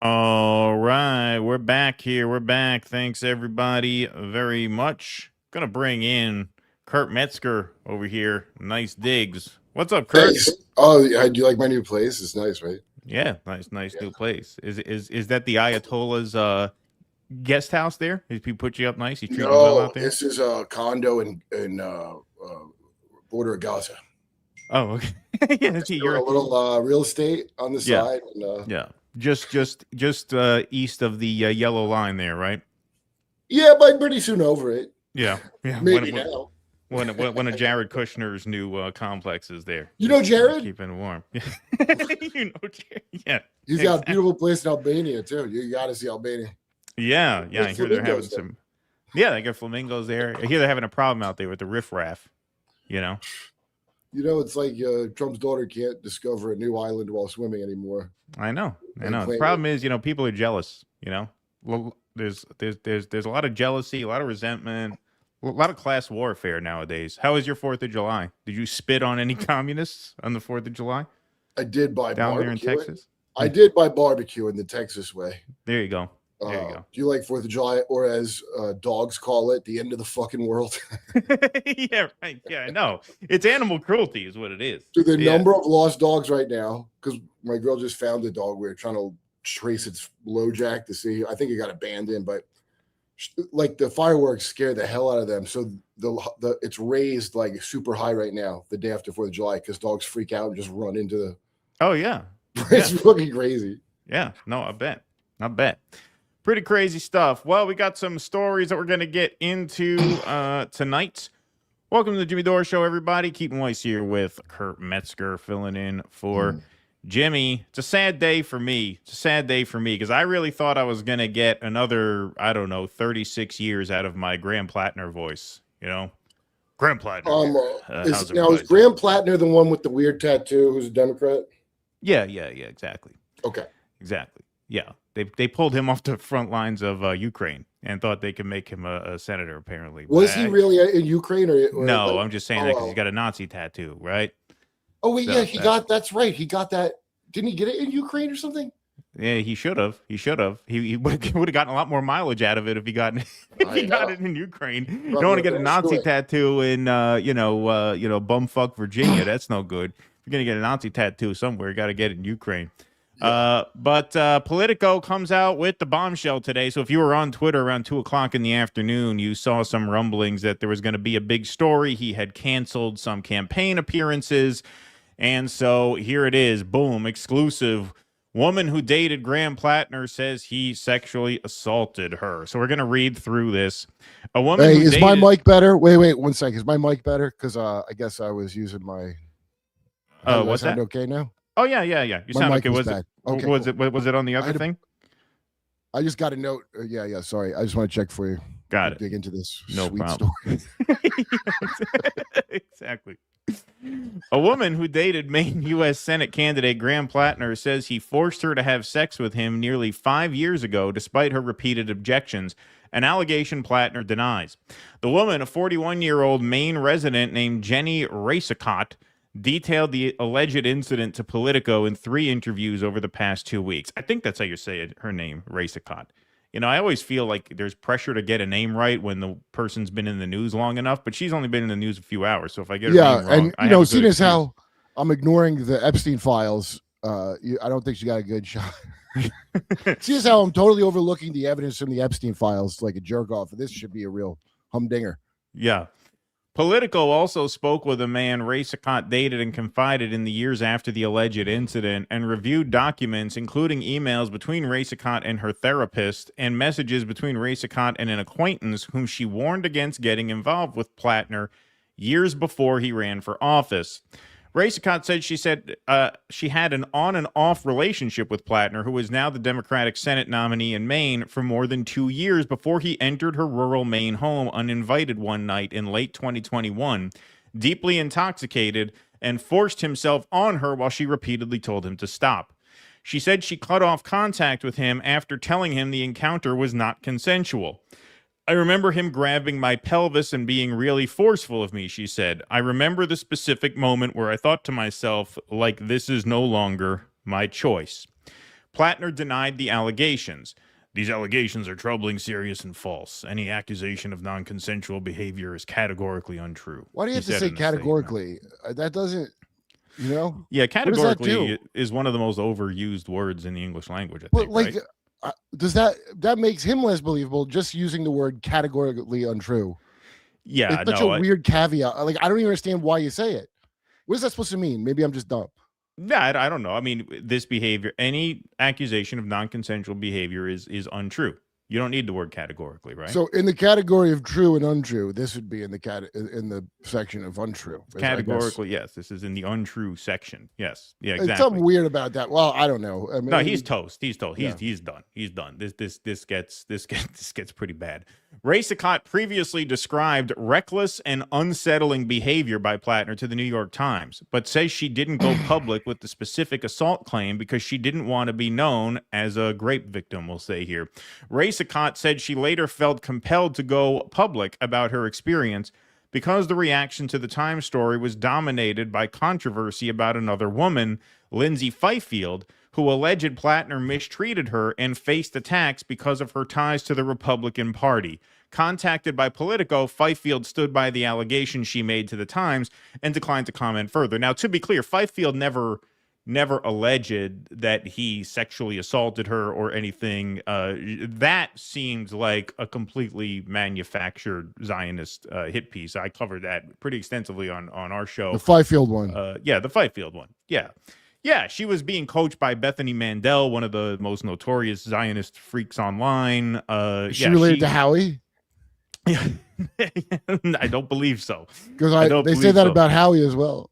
All right, we're back here. We're back. Thanks everybody very much. Gonna bring in Kurt Metzger over here. Nice digs. What's up, Kurt? Thanks. Oh, do you like my new place? It's nice, right? Yeah, nice new place. Is that the Ayatollah's guest house there? Did he put you up nice? He treated you well out there? This is a condo in border of Gaza. Oh, okay. Yeah, You're a little real estate on the side. And, yeah, just east of the yellow line there, right? Yeah, but pretty soon over it. Yeah. Maybe now. One of Jared Kushner's new complexes there. You know Jared? Keeping it warm. You know Jared. Yeah. He's got a beautiful place in Albania too. You got to see Albania. Yeah. I hear they're having some. Yeah, they got flamingos there. I hear they're having a problem out there with the riffraff. You know. It's like Trump's daughter can't discover a new island while swimming anymore. I know. The problem is, people are jealous. Well, there's a lot of jealousy, a lot of resentment. A lot of class warfare nowadays. How was your 4th of July? Did you spit on any communists on the 4th of July? I did buy down barbecue there in Texas. I did buy barbecue in the Texas way. There you go. There you go. Do you like 4th of July, or as dogs call it, the end of the fucking world? Yeah, right. Yeah, I know. It's animal cruelty is what it is. So the number of lost dogs right now, because my girl just found a dog. We were trying to trace its LoJack to see. I think it got abandoned, but like the fireworks scared the hell out of them. So the it's raised like super high right now the day after 4th of July because dogs freak out and just run into the. Oh, yeah. It's fucking crazy. Yeah. No, I bet. Pretty crazy stuff. Well, we got some stories that we're going to get into tonight. Welcome to the Jimmy Dore Show, everybody. Keaton Weiss here with Kurt Metzger filling in for Jimmy. It's a sad day for me. Because I really thought I was going to get another, 36 years out of my Graham Platner voice, Graham Platner. Is Graham Platner the one with the weird tattoo who's a Democrat? Yeah, exactly. Okay. Exactly. Yeah. They pulled him off the front lines of Ukraine and thought they could make him a senator, apparently. Was he really in Ukraine? Or no, I'm just saying that because he's got a Nazi tattoo, right? Oh, wait, yeah, that's right. He got that. Didn't he get it in Ukraine or something? Yeah, he should have. He would have gotten a lot more mileage out of it if he got it in Ukraine. You don't want to get a Nazi tattoo in bumfuck Virginia. That's no good. If you're gonna get a Nazi tattoo somewhere, you got to get it in Ukraine. But Politico comes out with the bombshell today. So if you were on Twitter around 2:00 in the afternoon, you saw some rumblings that there was going to be a big story. He had canceled some campaign appearances. And so here it is. Boom. Exclusive. Woman who dated Graham Platner says he sexually assaulted her. So we're going to read through this. A woman. Hey, is my mic better? Wait 1 second. Is my mic better? Because I guess I was using my. What's that? Okay now? Oh yeah. You sound okay. Was it on the other thing? I just got a note. Yeah. Sorry, I just want to check for you. Got it. Dig into this. No sweet problem. Story. Exactly. A woman who dated Maine U.S. Senate candidate Graham Platner says he forced her to have sex with him nearly 5 years ago, despite her repeated objections. An allegation Platner denies. The woman, a 41-year-old Maine resident named Jenny Racicott, detailed the alleged incident to Politico in 3 interviews over the past 2 weeks. I think that's how you say it, her name, Racicott. I always feel like there's pressure to get a name right when the person's been in the news long enough, but she's only been in the news a few hours. So if I get her name wrong, and seeing as how I'm ignoring the Epstein files, I don't think she got a good shot. See as how I'm totally overlooking the evidence from the Epstein files like a jerk off. This should be a real humdinger. Yeah. Politico also spoke with a man Racicott dated and confided in the years after the alleged incident and reviewed documents, including emails between Racicott and her therapist and messages between Racicott and an acquaintance whom she warned against getting involved with Platner years before he ran for office. Racicott said she had an on and off relationship with Platner, who is now the Democratic Senate nominee in Maine, for more than 2 years before he entered her rural Maine home uninvited one night in late 2021, deeply intoxicated, and forced himself on her while she repeatedly told him to stop. She said she cut off contact with him after telling him the encounter was not consensual. I remember him grabbing my pelvis and being really forceful of me, she said. I remember the specific moment where I thought to myself, like, this is no longer my choice. Platner denied the allegations. These allegations are troubling, serious, and false. Any accusation of non-consensual behavior is categorically untrue. Why do you have to said say in a statement. categorically? That doesn't, you know? Yeah, What does that categorically do? is one of the most overused words in the English language, I But think, like, right? does that makes him less believable just using the word categorically untrue? Yeah, It's such no, a weird caveat. Like, I don't even understand why you say it. What is that supposed to mean? Maybe I'm just dumb. I don't know. I mean, this behavior, any accusation of non-consensual behavior is untrue. You don't need the word categorically, right? So in the category of true and untrue, this would be in the section of untrue. Categorically, yes. This is in the untrue section. Yes. Yeah, exactly. It's something weird about that. Well, I don't know. I mean, No, he's toast. He's toast. Yeah. He's done. He's done. This gets pretty bad. Ray Sakat previously described reckless and unsettling behavior by Platner to the New York Times, but says she didn't go public with the specific assault claim because she didn't want to be known as a rape victim, we'll say here. Ray Sakat said she later felt compelled to go public about her experience because the reaction to the Times story was dominated by controversy about another woman, Lindsay Fifield, who alleged Platner mistreated her and faced attacks because of her ties to the Republican Party. Contacted by Politico, Fifield stood by the allegation she made to the Times and declined to comment further. Now, to be clear, Fifield never alleged that he sexually assaulted her or anything. That seemed like a completely manufactured Zionist hit piece. I covered that pretty extensively on our show. the Fifield one. The Fifield one. Yeah, she was being coached by Bethany Mandel, one of the most notorious Zionist freaks online. Is she related to Howie? I don't believe so. Because they say that about Howie as well.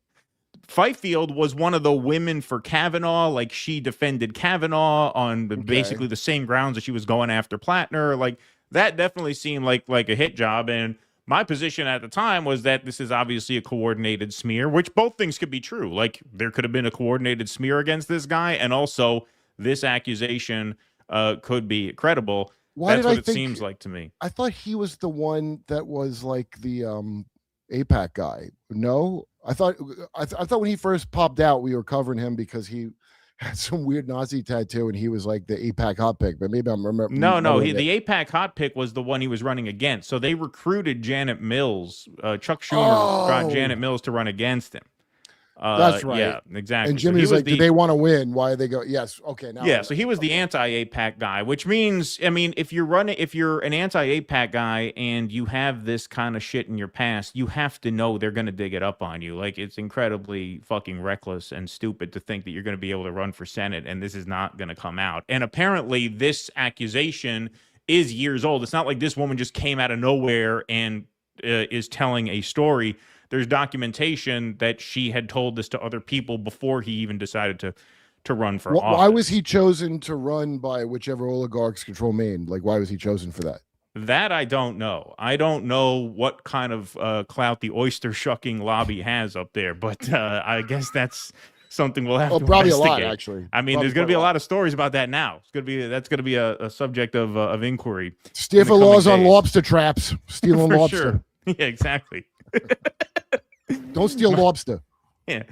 Fifield was one of the women for Kavanaugh. Like, she defended Kavanaugh on basically the same grounds that she was going after Platner. Like, that definitely seemed like a hit job. And my position at the time was that this is obviously a coordinated smear, which both things could be true. Like, there could have been a coordinated smear against this guy, and also this accusation could be credible. That's what it seems like to me. I thought he was the one that was like the AIPAC guy. No, I thought when he first popped out, we were covering him because he had some weird Nazi tattoo and he was like the AIPAC hot pick. But maybe I'm remembering. No, the AIPAC hot pick was the one he was running against. So they recruited Janet Mills. Chuck Schumer got Janet Mills to run against him. That's right. Yeah, exactly. And Jimmy's like, do they want to win? Why they go? Yes. Okay. Now. Yeah. So he was the anti-AIPAC guy, which means, I mean, if you're an anti-AIPAC guy and you have this kind of shit in your past, you have to know they're going to dig it up on you. Like, it's incredibly fucking reckless and stupid to think that you're going to be able to run for Senate and this is not going to come out. And apparently this accusation is years old. It's not like this woman just came out of nowhere and is telling a story. There's documentation that she had told this to other people before he even decided to run for office. Why was he chosen to run by whichever oligarchs control Maine? Like, why was he chosen for that? That I don't know. I don't know what kind of clout the oyster shucking lobby has up there, but I guess that's something we'll have to probably investigate. a lot, actually. I mean, there's going to be a lot of stories about that now. That's going to be a subject of inquiry. Stiffer laws on lobster traps, stealing lobster. Sure. Yeah, exactly. Don't steal lobster. Yeah.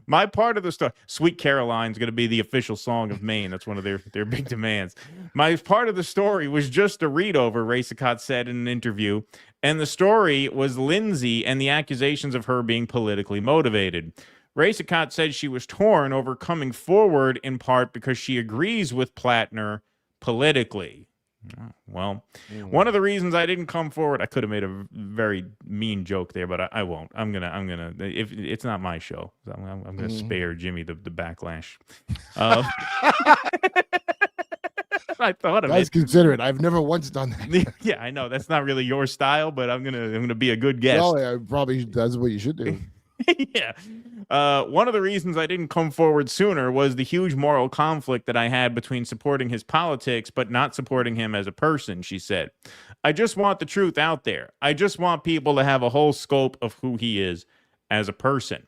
My part of the story, Sweet Caroline's going to be the official song of Maine. That's one of their big demands. My part of the story was just a read over, Ray Sakat said in an interview. And the story was Lindsay and the accusations of her being politically motivated. Ray Sakat said she was torn over coming forward in part because she agrees with Platner politically. Well, one of the reasons I didn't come forward, I could have made a very mean joke there, but I won't. I'm gonna. If it's not my show, I'm gonna spare Jimmy the backlash. I thought of Guys, it. consider it. I've never once done that. Yeah, I know that's not really your style, but I'm gonna be a good guest. Well, yeah, probably that's what you should do. Yeah. One of the reasons I didn't come forward sooner was the huge moral conflict that I had between supporting his politics but not supporting him as a person, she said. I just want the truth out there. I just want people to have a whole scope of who he is as a person.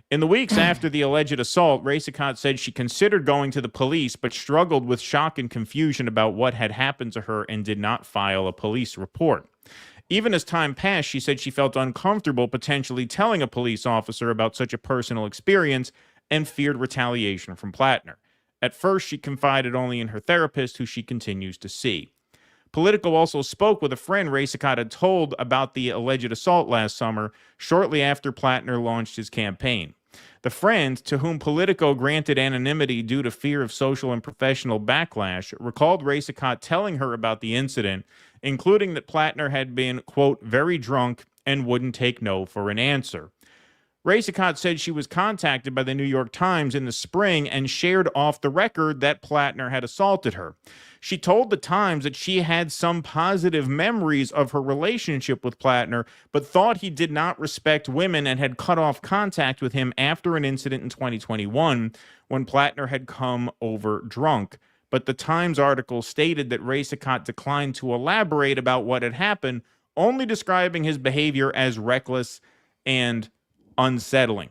In the weeks after the alleged assault, Ray Sakat said she considered going to the police but struggled with shock and confusion about what had happened to her and did not file a police report. Even as time passed, she said she felt uncomfortable potentially telling a police officer about such a personal experience and feared retaliation from Platner. At first, she confided only in her therapist, who she continues to see. Politico also spoke with a friend Ray Sakat had told about the alleged assault last summer, shortly after Platner launched his campaign. The friend, to whom Politico granted anonymity due to fear of social and professional backlash, recalled Ray Sakat telling her about the incident, including that Platner had been, quote, very drunk and wouldn't take no for an answer. Ray Sakat said she was contacted by the New York Times in the spring and shared off the record that Platner had assaulted her. She told the Times that she had some positive memories of her relationship with Platner, but thought he did not respect women and had cut off contact with him after an incident in 2021 when Platner had come over drunk. But the Times article stated that Ray Sakat declined to elaborate about what had happened, only describing his behavior as reckless and unsettling.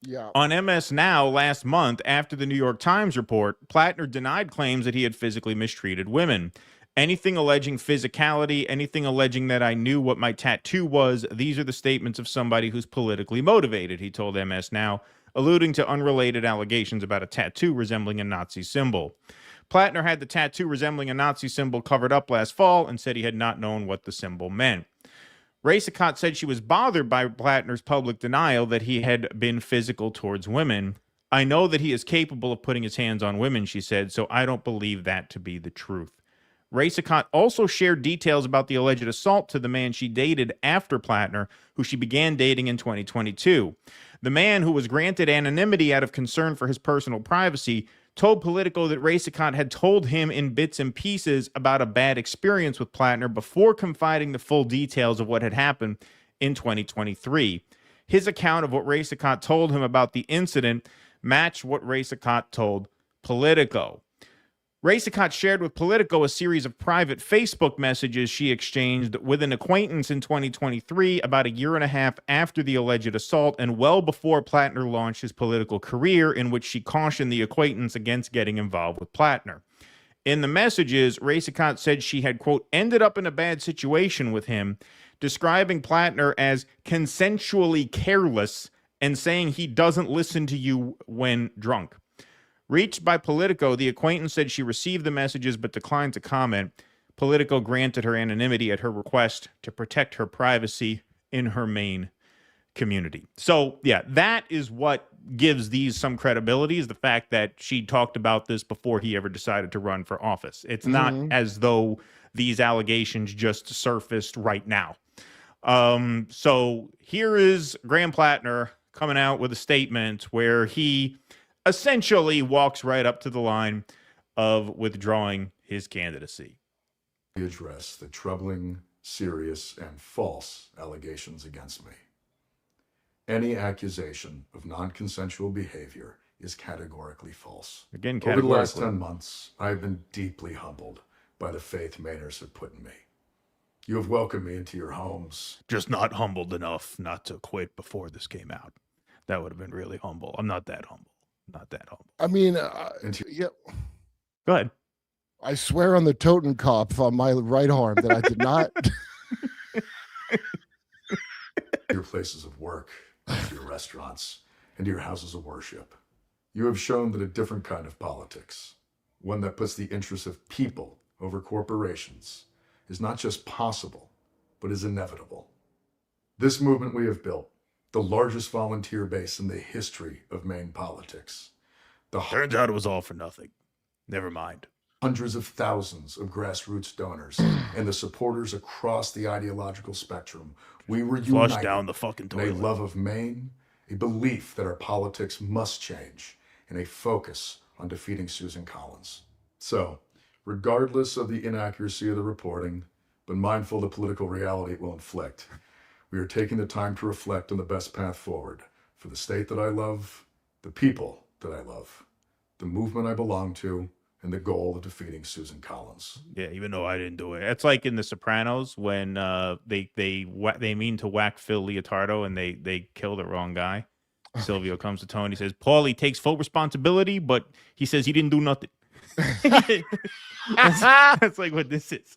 Yeah. On MS Now last month, after the New York Times report, Platner denied claims that he had physically mistreated women. Anything alleging physicality, anything alleging that I knew what my tattoo was, these are the statements of somebody who's politically motivated, he told MS Now, alluding to unrelated allegations about a tattoo resembling a Nazi symbol. Platner had the tattoo resembling a Nazi symbol covered up last fall and said he had not known what the symbol meant. Ray Sakat said she was bothered by Platner's public denial that he had been physical towards women. I know that he is capable of putting his hands on women, she said, so I don't believe that to be the truth. Ray Sakat also shared details about the alleged assault to the man she dated after Platner, who she began dating in 2022. The man, who was granted anonymity out of concern for his personal privacy, told Politico that Ray Sakat had told him in bits and pieces about a bad experience with Platner before confiding the full details of what had happened in 2023. His account of what Ray Sakat told him about the incident matched what Ray Sakat told Politico. Ray Sakat shared with Politico a series of private Facebook messages she exchanged with an acquaintance in 2023, about a year and a half after the alleged assault and well before Platner launched his political career, in which she cautioned the acquaintance against getting involved with Platner. In the messages, Ray Sakat said she had, quote, ended up in a bad situation with him, describing Platner as consensually careless and saying he doesn't listen to you when drunk. Reached by Politico, the acquaintance said she received the messages but declined to comment. Politico granted her anonymity at her request to protect her privacy in her main community. So, yeah, that is what gives these some credibility, is the fact that she talked about this before he ever decided to run for office. It's not as though these allegations just surfaced right now. So here is Graham Platner coming out with a statement where he essentially walks right up to the line of withdrawing his candidacy. We address the troubling, serious, and false allegations against me. Any accusation of non-consensual behavior is categorically false. Again, Over the last 10 months, I have been deeply humbled by the faith Mainers have put in me. You have welcomed me into your homes. Just not humbled enough not to quit before this came out. That would have been really humble. I'm not that humble. Not that humble. I mean, yeah. Go ahead. I swear on the Totenkopf on my right arm that I did not. Your places of work, your restaurants, and your houses of worship. You have shown that a different kind of politics, one that puts the interests of people over corporations, is not just possible, but is inevitable. This movement we have built, the largest volunteer base in the history of Maine politics. Turns out it was all for nothing. Never mind. Hundreds of thousands of grassroots donors and the supporters across the ideological spectrum. We were Flush united down the fucking in a toilet. love of Maine, a belief that our politics must change, and a focus on defeating Susan Collins. So, regardless of the inaccuracy of the reporting, but mindful of the political reality it will inflict, we are taking the time to reflect on the best path forward for the state that I love, the people that I love, the movement I belong to, and the goal of defeating Susan Collins. Yeah, even though I didn't do it. It's like in The Sopranos when they mean to whack Phil Leotardo and they kill the wrong guy. Silvio comes to Tony, says, Paulie takes full responsibility, but he says he didn't do nothing. that's like what this is.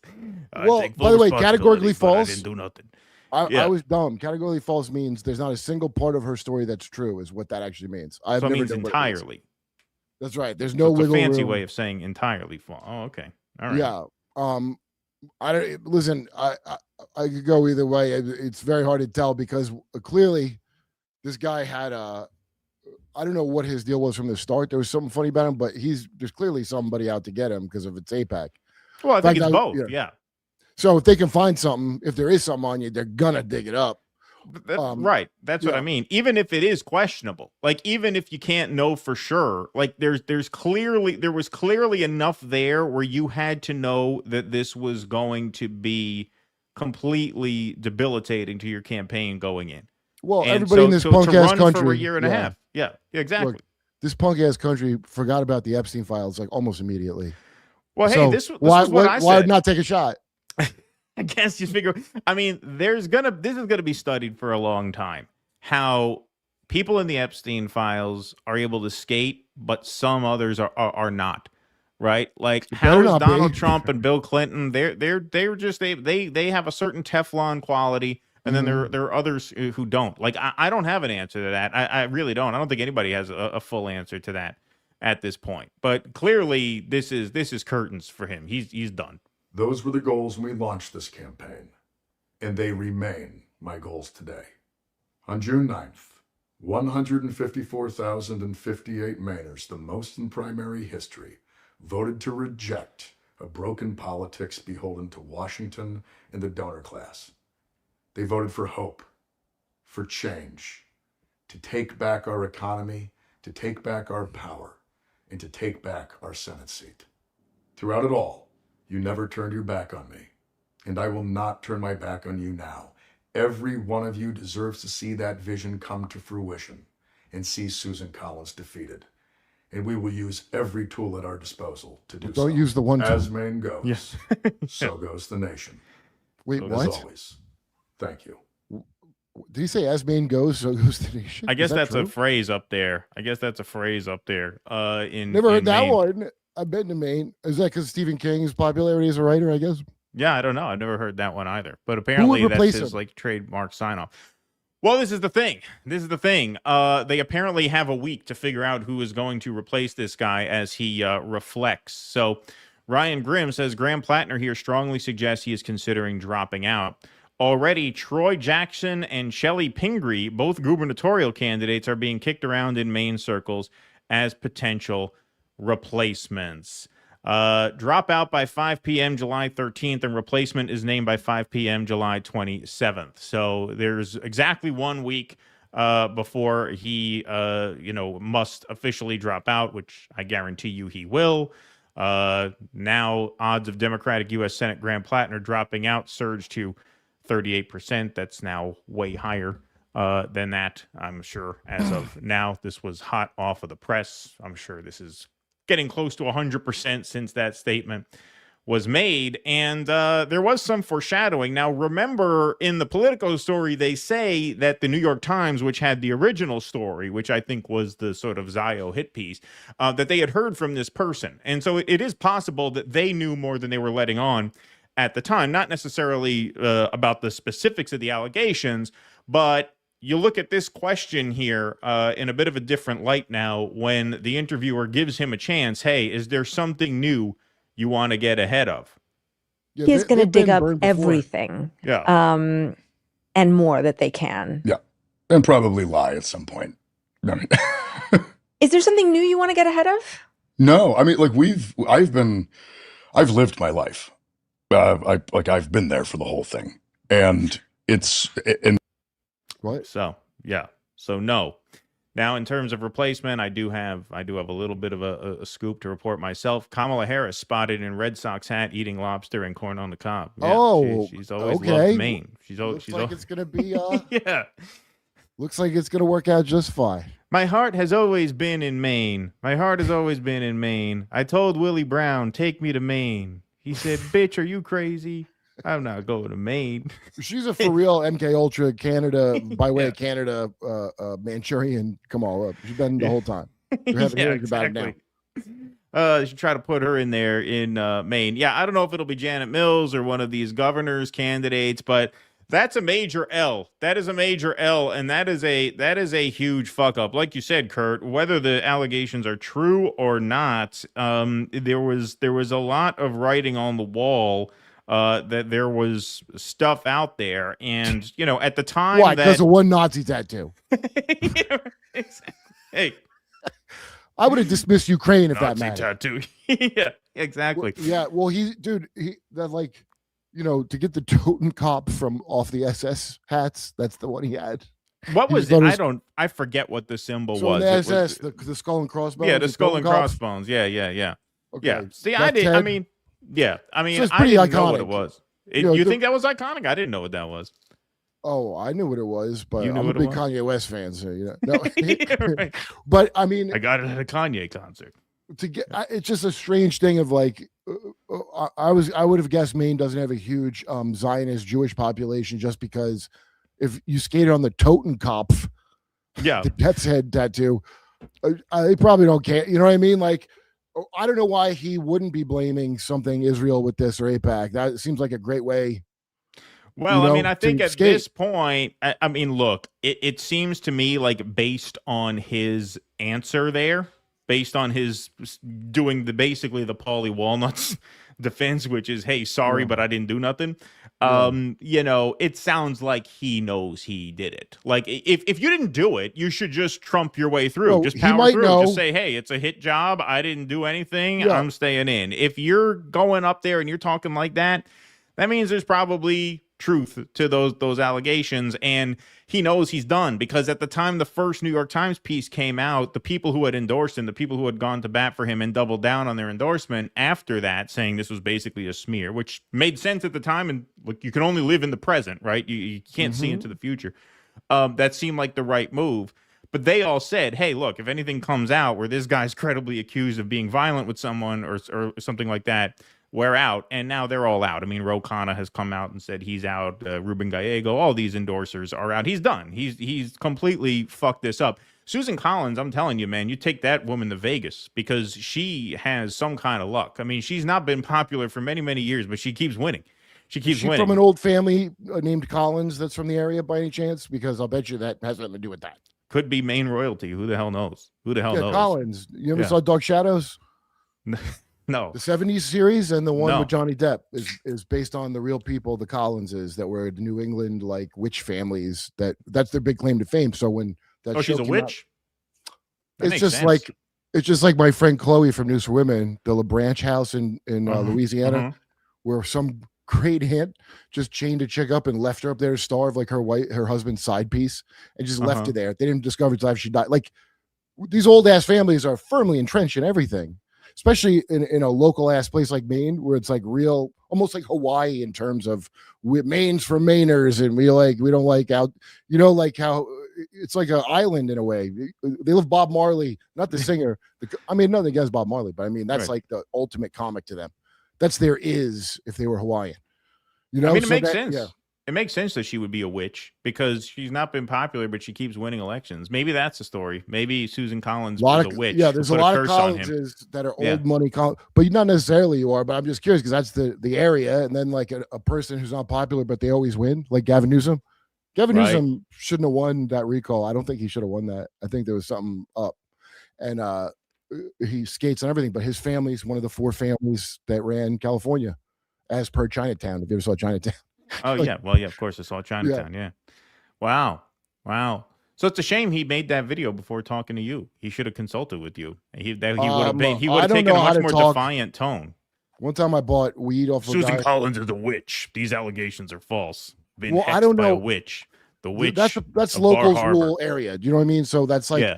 Well, by the way, categorically false. I didn't do nothing. I was dumb. Categorically false means there's not a single part of her story that's true, is what that actually means. So it means entirely. That's right. There's So no it's a wiggle fancy room. way of saying entirely false. Oh, okay. All right. Yeah. I don't listen. I could go either way. It's very hard to tell because clearly this guy had a. I don't know what his deal was from the start. There was something funny about him, but there's clearly somebody out to get him because of its APAC. Well, I think it's both. Yeah. Yeah. So if they can find something, if there is something on you, they're gonna dig it up. Right. That's what I mean. Even if it is questionable, like even if you can't know for sure, like there was clearly enough there where you had to know that this was going to be completely debilitating to your campaign going in. Well, And everybody in this punk ass country for a year and a half. Yeah, exactly. Look, this punk ass country forgot about the Epstein files like almost immediately. Well, So hey, this is what I said. Why not take a shot? I guess you figure. I mean, this is gonna be studied for a long time. How people in the Epstein files are able to skate, but some others are not. Right? Like how is Donald Trump and Bill Clinton? They're just they have a certain Teflon quality, and then there are others who don't. Like I don't have an answer to that. I really don't. I don't think anybody has a full answer to that at this point. But clearly, this is curtains for him. He's done. Those were the goals when we launched this campaign, and they remain my goals today. On June 9th, 154,058 Mainers, the most in primary history, voted to reject a broken politics beholden to Washington and the donor class. They voted for hope, for change, to take back our economy, to take back our power, and to take back our Senate seat. Throughout it all, you never turned your back on me, and I will not turn my back on you now. Every one of you deserves to see that vision come to fruition and see Susan Collins defeated. And we will use every tool at our disposal to do so. Don't use the one tool. As Maine goes, Yes. so goes the nation. Wait, As what? always, thank you. Did he say as Maine goes, so goes the nation? I guess Is that that's true? a phrase up there. In Never heard in that Maine. one. I've been to Maine. Is that because Stephen King's popularity as a writer, I guess? Yeah, I don't know. I've never heard that one either. But apparently that's replace his him? like trademark sign off. Well, this is the thing. They apparently have a week to figure out who is going to replace this guy as he reflects. So Ryan Grimm says Graham Platner here strongly suggests he is considering dropping out. Already, Troy Jackson and Shelley Pingree, both gubernatorial candidates, are being kicked around in Maine circles as potential replacements. Drop out by 5 p.m. July 13th, and replacement is named by 5 p.m. July 27th. So there's exactly 1 week before he, must officially drop out, which I guarantee you he will. Now, odds of Democratic U.S. Senate Graham Platner dropping out surged to 38%. That's now way higher than that, I'm sure, as of now. This was hot off of the press. I'm sure this is getting close to 100% since that statement was made. And there was some foreshadowing. Now, remember, in the Politico story, they say that the New York Times, which had the original story, which I think was the sort of Zio hit piece, that they had heard from this person. And so it is possible that they knew more than they were letting on at the time. Not necessarily about the specifics of the allegations, but you look at this question here in a bit of a different light now when the interviewer gives him a chance. Hey, is there something new you want to get ahead of? Yeah, He's going to they've dig been up burned before. everything Yeah. and more that they can. Yeah. And probably lie at some point. I mean, Is there something new you want to get ahead of? no, I mean, like I've lived my life. I've been there for the whole thing. And What? So, yeah. So, no. Now, in terms of replacement, I do have a little bit of a scoop to report myself. Kamala Harris spotted in Red Sox hat eating lobster and corn on the cob. Yeah, she's always loved Maine. Looks like it's gonna be. Yeah. Looks like it's gonna work out just fine. My heart has always been in Maine. I told Willie Brown, take me to Maine. He said, bitch, are you crazy? I'm not going to Maine. She's a for real MK Ultra Canada by way of Canada Manchurian. Come all up. She's been the whole time. We're having hearings about it now. They should try to put her in there in Maine. Yeah, I don't know if it'll be Janet Mills or one of these governor's candidates, but That's a major L. That is a major L, and that is a huge fuck up. Like you said, Kurt, whether the allegations are true or not, there was a lot of writing on the wall that there was stuff out there, and at the time, Why? Because of one Nazi tattoo. Hey, I would have dismissed Ukraine if that Nazi mattered. tattoo. Yeah, exactly. Well, to get the Totenkopf from off the SS hats, that's the one he had. What He was just it? thought I forget what the symbol So was. in the It was- SS, the skull and crossbones. yeah, the skull and Totenkopf? crossbones. Yeah. Okay. Yeah. See, That's I did. I Ted. mean, yeah. I mean, So it's I pretty didn't know what it iconic. was. You know, You the- think that was iconic? I didn't know what that was. Oh, I knew what it was, but You knew I'm a what it big was? Kanye West fan, so no. Yeah, right. But I mean, I got it at a Kanye concert. it's just a strange thing of like, I would have guessed Maine doesn't have a huge Zionist Jewish population just because if you skated on the Totenkopf, Yeah. the Death's Head tattoo, they probably don't care. You know what I mean? Like, I don't know why he wouldn't be blaming something Israel with this or AIPAC. That seems like a great way. Well, I mean, I think at skate. this point, I mean, look, it seems to me like based on his answer there, based on his doing basically the Paulie Walnuts defense, which is, hey, sorry, but I didn't do nothing. It sounds like he knows he did it. Like if you didn't do it, you should just trump your way through. No, Just he power might through. know. Just say, hey, it's a hit job. I didn't do anything. Yeah. I'm staying in. If you're going up there and you're talking like that, that means there's probably truth to those allegations, and he knows he's done, because at the time the first New York Times piece came out, the people who had endorsed him, the people who had gone to bat for him and doubled down on their endorsement after that, saying this was basically a smear, which made sense at the time. And look, you can only live in the present, right? You can't see into the future. That seemed like the right move. But they all said, hey, look, if anything comes out where this guy's credibly accused of being violent with someone or something like that, we're out. And now they're all out. I mean, Ro Khanna has come out and said he's out. Ruben Gallego, all these endorsers are out. He's done. He's completely fucked this up. Susan Collins, I'm telling you, man, you take that woman to Vegas, because she has some kind of luck. I mean, she's not been popular for many, many years, but she keeps winning. She keeps Is she winning. from an old family named Collins that's from the area by any chance? Because I'll bet you that has nothing to do with that. Could be Maine royalty. Who the hell knows? Who the hell knows? Collins. You ever Yeah. saw Dark Shadows? No. The 70s series, and the one No. with Johnny Depp is based on the real people, the Collinses, that were the New England like witch families. That's their big claim to fame. So when that Oh, show she's a came out, witch? That it's makes just sense. like my friend Chloe from News for Women, the LaBranch house in Louisiana, where some great aunt just chained a chick up and left her up there to starve, like her husband's side piece, and just left her there. They didn't discover until after she died. Like, these old ass families are firmly entrenched in everything, especially in a local ass place like Maine, where it's like real, almost like Hawaii in terms of Maine's for Mainers, and we don't like out, like how it's like an island in a way. They love Bob Marley, not the singer. Nothing against Bob Marley, but I mean that's Right. like the ultimate comic to them. That's their is if they were Hawaiian. I mean, it so makes that- sense. yeah. It makes sense that she would be a witch, because she's not been popular, but she keeps winning elections. Maybe that's the story. Maybe Susan Collins was a witch. Yeah, who there's a put lot of curse on him. Collinses that are Yeah. old money, but not necessarily you are. But I'm just curious because that's the area, and then like a person who's not popular but they always win, like Gavin Newsom. Gavin Right. Newsom shouldn't have won that recall. I don't think he should have won that. I think there was something up, and he skates and everything. But his family's one of the 4 families that ran California, as per Chinatown. If you ever saw Chinatown. Oh, yeah. Well, yeah, of course. I saw Chinatown. Yeah. Wow. So it's a shame he made that video before talking to you. He should have consulted with you. He would have I don't taken know a how much to more talk. defiant tone. One time I bought weed off Susan a guy. Collins is a witch. These allegations are false. Been Well, I hexed don't by a know. witch. The Dude, witch. that's of local Bar Harbor. rural area. Do you know what I mean? So that's like Yeah.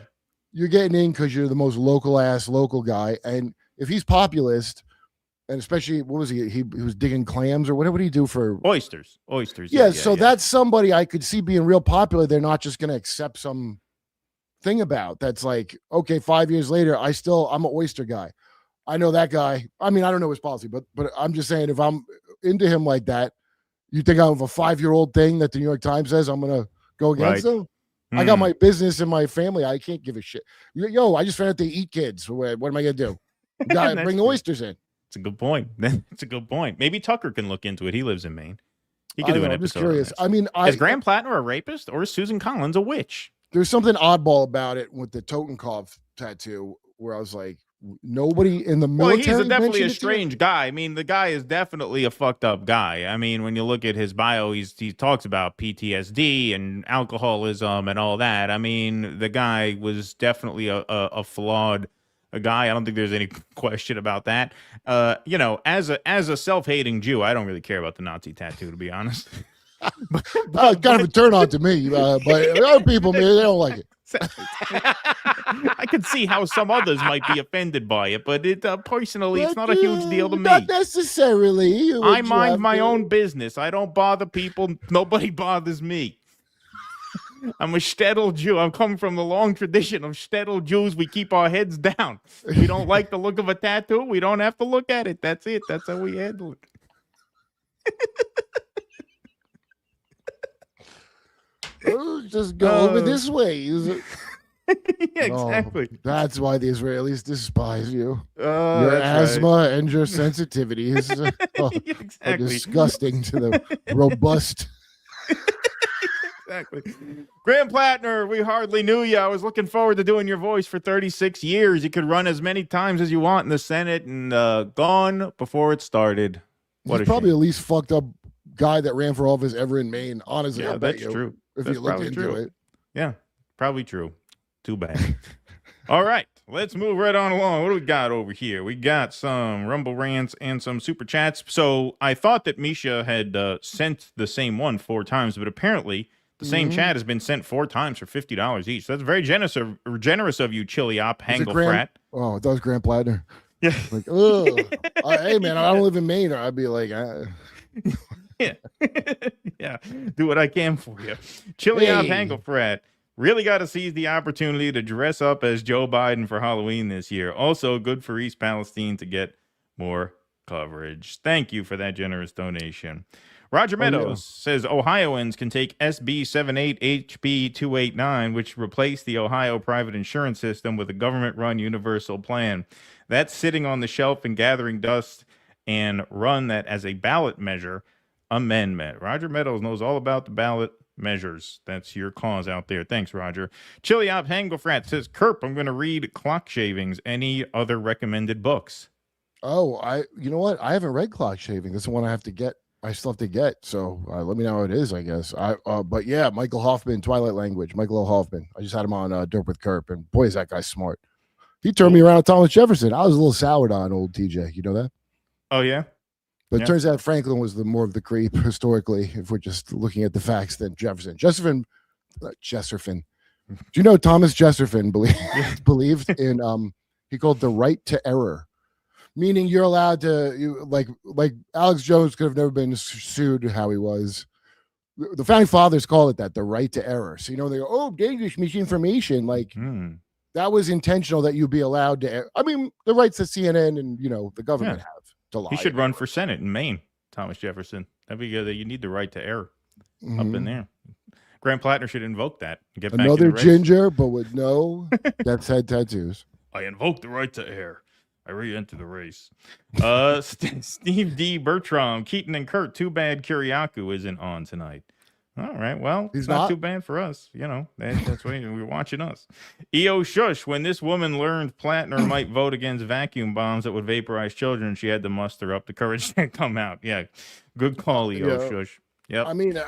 you're getting in because you're the most local guy. And if he's populist, and especially what was he? He was digging clams or whatever would he do for Oysters. Yeah, so that's somebody I could see being real popular. They're not just going to accept some thing about that's like, okay, 5 years later, I'm an oyster guy. I know that guy. I mean, I don't know his policy, but I'm just saying, if I'm into him like that, you think I have a 5-year-old thing that the New York Times says I'm going to go against Right. them? I got Hmm. my business and my family. I can't give a shit. Yo, I just found out they eat kids. What am I going to do? Gotta That's bring the true. oysters in. It's a good point. It's a good point. Maybe Tucker can look into it. He lives in Maine. He could do an I'm just episode on curious. this. I mean, Is Graham Platner a rapist or is Susan Collins a witch? There's something oddball about it with the Totenkopf tattoo where I was like, nobody in the Well, military. he's definitely a mentioned it to you? strange guy. I mean, the guy is definitely a fucked up guy. I mean, when you look at his bio, he talks about PTSD and alcoholism and all that. I mean, the guy was definitely a flawed guy. I don't think there's any question about that. You know, as a self-hating Jew, I don't really care about the Nazi tattoo, to be honest. Kind of a turn on to me, but other people, man, they don't like it. I could see how some others might be offended by it, but personally, it's not a huge deal to me. Not necessarily. I mind my own business. I don't bother people. Nobody bothers me. I'm a shtetl Jew. I'm coming from the long tradition of shtetl Jews. We keep our heads down. We don't like the look of a tattoo. We don't have to look at it. That's it. That's how we handle it. Just go over this way. Yeah, exactly. Oh, that's why the Israelis despise you. Oh, Your that's asthma right. and your sensitivities are Exactly. disgusting to the robust. Exactly. Graham Platner, we hardly knew you. I was looking forward to doing your voice for 36 years. You could run as many times as you want in the Senate and gone before it started. What He's probably the least fucked up guy that ran for office ever in Maine. Honestly, Yeah, I bet that's you, true. If That's you look probably into true. it. Yeah, probably true. Too bad. All right, let's move right on along. What do we got over here? We got some Rumble rants and some super chats. So I thought that Misha had sent the same one 4 times, but apparently the same chat has been sent 4 times for $50 each. So that's very generous of you, Chiliop Hanglefrat. Oh, that was Graham Platner. Yeah. Like, hey man, I don't live in Maine. Or I'd be like, Yeah. Yeah. Do what I can for you. Chiliop Hey. Hanglefrat. Really got to seize the opportunity to dress up as Joe Biden for Halloween this year. Also, good for East Palestine to get more coverage. Thank you for that generous donation. Roger Meadows says Ohioans can take SB 78 HB 289, which replaced the Ohio private insurance system with a government-run universal plan. That's sitting on the shelf and gathering dust, and run that as a ballot measure amendment. Roger Meadows knows all about the ballot measures. That's your cause out there. Thanks, Roger. Chiliop Hanglefrat says, Kerp, I'm going to read Clock Shavings. Any other recommended books? you know what? I haven't read Clock Shaving. This is one I have to get. I still have to get. So let me know how it is, I guess. But yeah, Michael Hoffman, Twilight Language, Michael O. Hoffman. I just had him on Dirt with Kerp, and boy, is that guy smart. He turned me around to Thomas Jefferson. I was a little soured on old TJ. You know that? Oh, yeah? But it turns out Franklin was the more of the creep historically, if we're just looking at the facts, than Jefferson. Chesterfin. Do you know Thomas Chesterfin believed in he called the right to error, meaning you're allowed to like Alex Jones could have never been sued how he was. The founding fathers call it that, the right to error. So they go, dangerous misinformation. Like that was intentional that you'd be allowed to. I mean, the rights that CNN and the government have to lie. He should run for Senate in Maine, Thomas Jefferson. That'd be good. You need the right to error up in there. Graham Platner should invoke that. And get Another back in the race. ginger, but with no death's head tattoos. I invoke the right to err. I re-enter the race. Steve D. Bertram, Keaton and Kurt. Too bad Kiriakou isn't on tonight. All right, well, He's it's not not? too bad for us. That's why we're watching us. E.O. Shush, when this woman learned Platner might vote against vacuum bombs that would vaporize children, she had to muster up the courage to come out. Yeah, good call, E.O. Shush. Yep. I mean,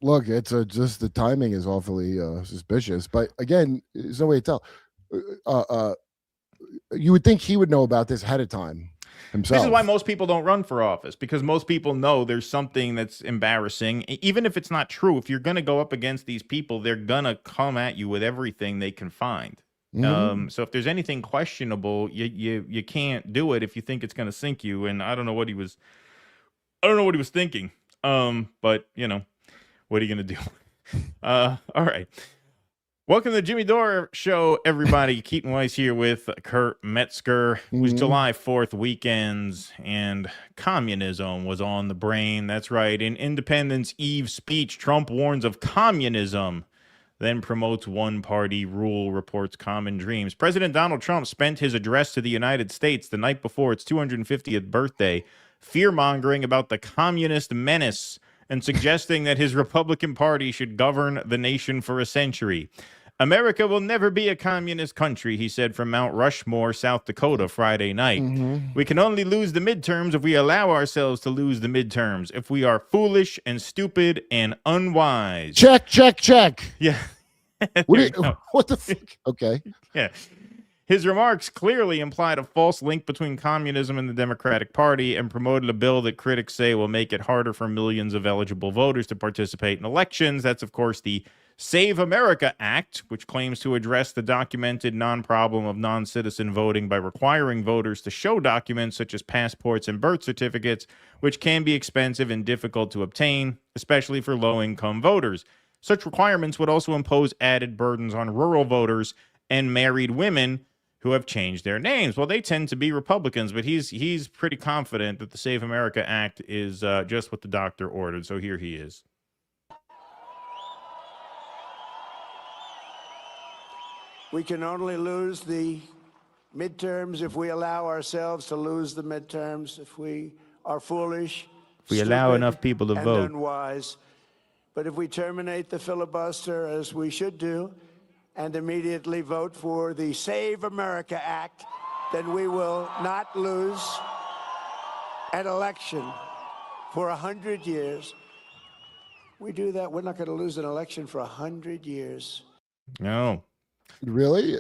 look, it's just the timing is awfully suspicious. But again, there's no way to tell. You would think he would know about this ahead of time himself. This is why most people don't run for office, because most people know there's something that's embarrassing. Even if it's not true, if you're going to go up against these people, they're going to come at you with everything they can find. So if there's anything questionable, you can't do it if you think it's going to sink you. And I don't know what he was thinking. But what are you going to do? All right. Welcome to the Jimmy Dore Show, everybody. Keaton Weiss here with Kurt Metzger. It was July 4th weekends, and communism was on the brain. That's right. In Independence Eve speech, Trump warns of communism, then promotes one-party rule, reports Common Dreams. President Donald Trump spent his address to the United States the night before its 250th birthday, fear-mongering about the communist menace and suggesting that his Republican Party should govern the nation for a century. America will never be a communist country, he said from Mount Rushmore, South Dakota, Friday night. We can only lose the midterms if we allow ourselves to lose the midterms, if we are foolish and stupid and unwise. Check, check, check. Yeah. What the fuck? Okay. Yeah. His remarks clearly implied a false link between communism and the Democratic Party and promoted a bill that critics say will make it harder for millions of eligible voters to participate in elections. That's, of course, the Save America Act, which claims to address the documented non-problem of non-citizen voting by requiring voters to show documents such as passports and birth certificates, which can be expensive and difficult to obtain, especially for low-income voters. Such requirements would also impose added burdens on rural voters and married women who have changed their names. Well, they tend to be Republicans, but he's pretty confident that the Save America Act is just what the doctor ordered. So here he is. We can only lose the midterms if we allow ourselves to lose the midterms, if we are foolish, if we allow enough people to vote, unwise. But if we terminate the filibuster, as we should do, and immediately vote for the Save America Act, then we will not lose an election for 100 years. We do that, we're not going to lose an election for 100 years. No. Really?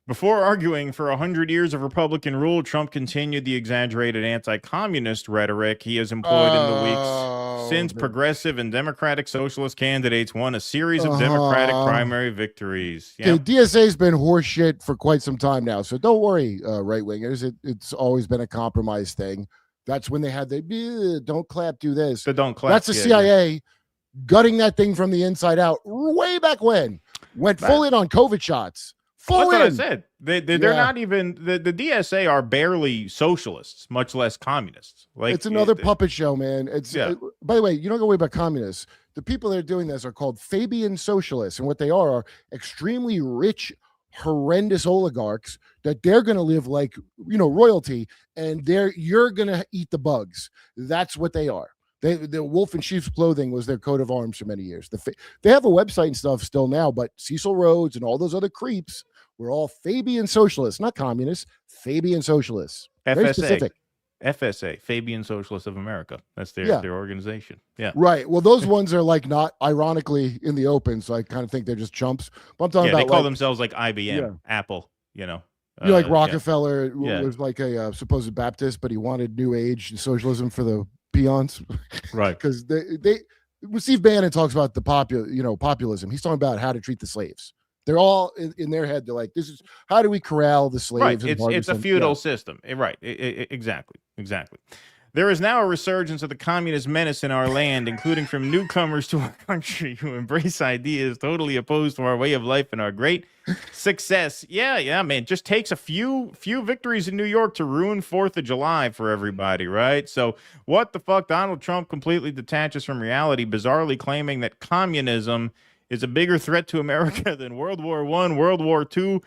Before arguing for 100 years of Republican rule, Trump continued the exaggerated anti-communist rhetoric he has employed in the weeks since progressive and democratic socialist candidates won a series of Democratic primary victories. Yeah. Okay, DSA's been horseshit for quite some time now, so don't worry, right-wingers. It's always been a compromise thing. That's when they had the don't clap, do this. The don't clap. That's the CIA gutting that thing from the inside out way back when. Went full in on COVID shots. That's what I said. They're not even the DSA are barely socialists, much less communists. Like it's another puppet show, man. It's by the way, you don't go away about communists. The people that are doing this are called Fabian socialists, and what they are extremely rich, horrendous oligarchs that they're going to live like royalty, and you're going to eat the bugs. That's what they are. The wolf in sheep's clothing was their coat of arms for many years. They have a website and stuff still now, but Cecil Rhodes and all those other creeps were all Fabian socialists, not communists. Fabian socialists. Very specific. FSA, Fabian Socialists of America. That's their organization. Yeah. Right. Well, those ones are like not ironically in the open, so I kind of think they're just chumps. But I'm talking about they call themselves like IBM, Apple, like Rockefeller was like a supposed Baptist, but he wanted New Age socialism for the peons, right? Because they Steve Bannon talks about the populism. He's talking about how to treat the slaves. They're all in their head. They're like, this is how do we corral the slaves? Right. It's a feudal system. Right. Exactly. There is now a resurgence of the communist menace in our land, including from newcomers to our country who embrace ideas totally opposed to our way of life and our great success. Yeah, man. Just takes a few victories in New York to ruin 4th of July for everybody, right? So what the fuck? Donald Trump completely detaches from reality, bizarrely claiming that communism is a bigger threat to America than World War I, World War II,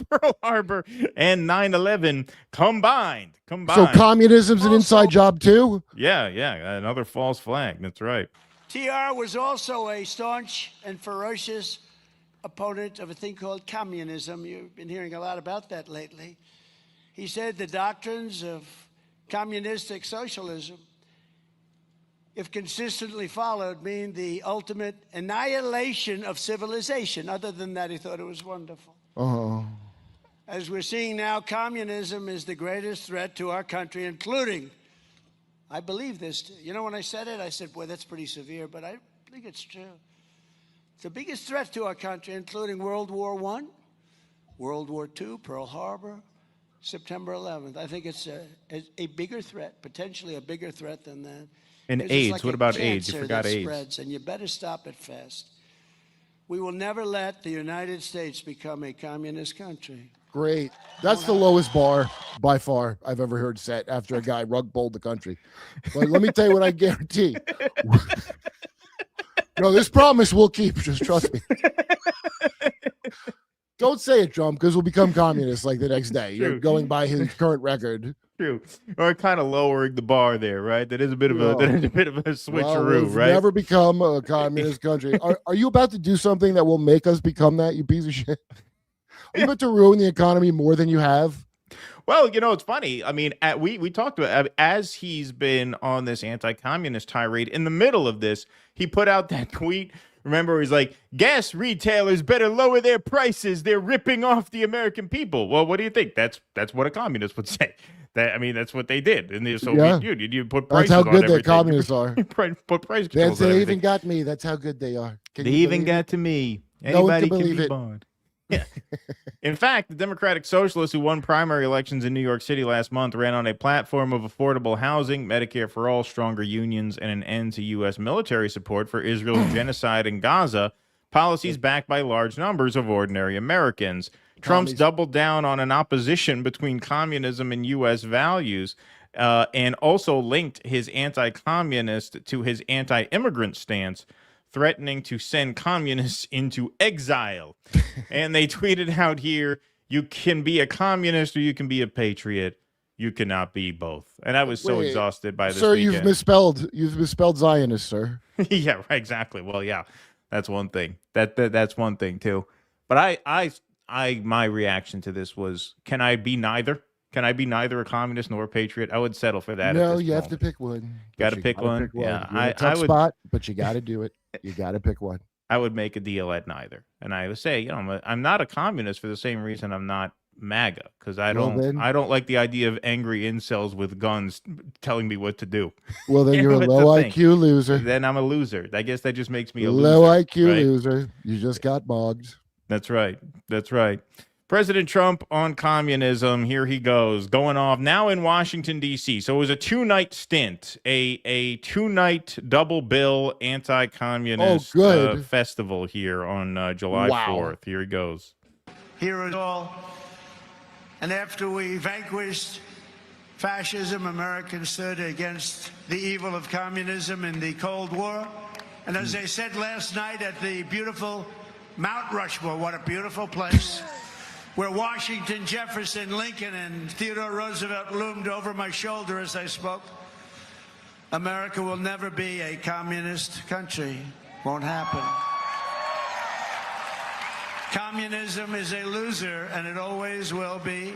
Pearl Harbor, and 9/11 combined. So communism's an inside job too? Yeah, another false flag. That's right. TR was also a staunch and ferocious opponent of a thing called communism. You've been hearing a lot about that lately. He said the doctrines of communistic socialism, if consistently followed, mean the ultimate annihilation of civilization. Other than that, he thought it was wonderful. As we're seeing now, communism is the greatest threat to our country, including, I believe this, when I said it, I said, boy, that's pretty severe, but I think it's true. It's the biggest threat to our country, including World War I, World War II, Pearl Harbor, September 11th. I think it's a bigger threat, potentially a bigger threat than that. And AIDS, what about AIDS? You forgot AIDS. Spreads, and you better stop it fast. We will never let the United States become a communist country. Great. That's the lowest bar by far I've ever heard set after a guy rug pulled the country. But let me tell you what I guarantee. No, this promise we'll keep. Just trust me. Don't say it, Trump, because we'll become communists like the next day. You're going by his current record. true. Or kind of lowering the bar there, right? That is a bit of a switcheroo, we've right? never become a communist country. Are you about to do something that will make us become that, you piece of shit? Are you about to ruin the economy more than you have? Well, it's funny. I mean, we talked about as he's been on this anti-communist tirade. In the middle of this, he put out that tweet. Remember, he's like, gas retailers better lower their prices. They're ripping off the American people. Well, what do you think? That's what a communist would say. That's what they did in the Soviet Union. You put prices That's how good on the everything. communists are. Put price controls on They everything. even got me. That's how good they are. They even got to me. No one Anybody can can believe be it. bought. Yeah. In fact, the Democratic Socialists who won primary elections in New York City last month ran on a platform of affordable housing, Medicare for all, stronger unions, and an end to U.S. military support for Israel's genocide in Gaza, policies backed by large numbers of ordinary Americans. Trump's doubled down on an opposition between communism and U.S. values, and also linked his anti-communist to his anti-immigrant stance, threatening to send communists into exile. And they tweeted out here, you can be a communist or you can be a patriot. You cannot be both. And I was so exhausted by this Sir, weekend. you've misspelled Zionist, sir. Yeah, right, exactly. Well, yeah, that's one thing. That's one thing too. But my reaction to this was, can I be neither? Can I be neither a communist nor a patriot? I would settle for that. No, you have to pick one. Got to pick one. Yeah, You're in a tough spot, but you got to do it. You got to pick one. I would make a deal at neither, and I would say, I'm not a communist for the same reason I'm not MAGA, because I don't like the idea of angry incels with guns telling me what to do. Well, then you're a low IQ loser. Then I'm a loser. I guess that just makes me a low loser, IQ right? loser. You just got bogged. That's right. That's right. President Trump on communism. Here he goes, going off now in Washington, D.C. So it was a 2-night stint, a 2-night double bill anti-communist festival here on July 4th. Here he goes. Here is all. And after we vanquished fascism, Americans stood against the evil of communism in the Cold War. And as I said last night at the beautiful Mount Rushmore, what a beautiful place, where Washington, Jefferson, Lincoln, and Theodore Roosevelt loomed over my shoulder as I spoke. America will never be a communist country. Won't happen. Communism is a loser, and it always will be.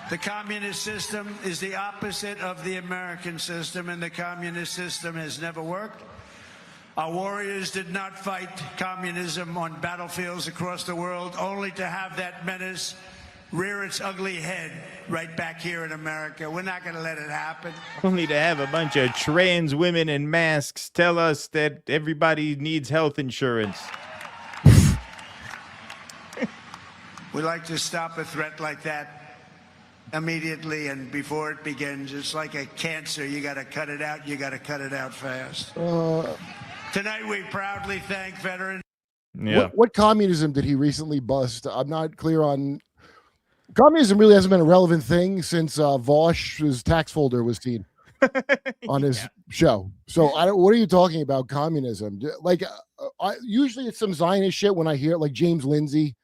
The communist system is the opposite of the American system, and the communist system has never worked. Our warriors did not fight communism on battlefields across the world, only to have that menace rear its ugly head right back here in America. We're not going to let it happen. Only to have a bunch of trans women in masks tell us that everybody needs health insurance. We like to stop a threat like that immediately and before it begins. It's like a cancer. You got to cut it out. You got to cut it out fast. Tonight, we proudly thank veterans. Yeah. What communism did he recently bust? I'm not clear on. Communism really hasn't been a relevant thing since Vosh's tax folder was seen on his show. So what are you talking about? Communism? Like, usually it's some Zionist shit when I hear it, like James Lindsay,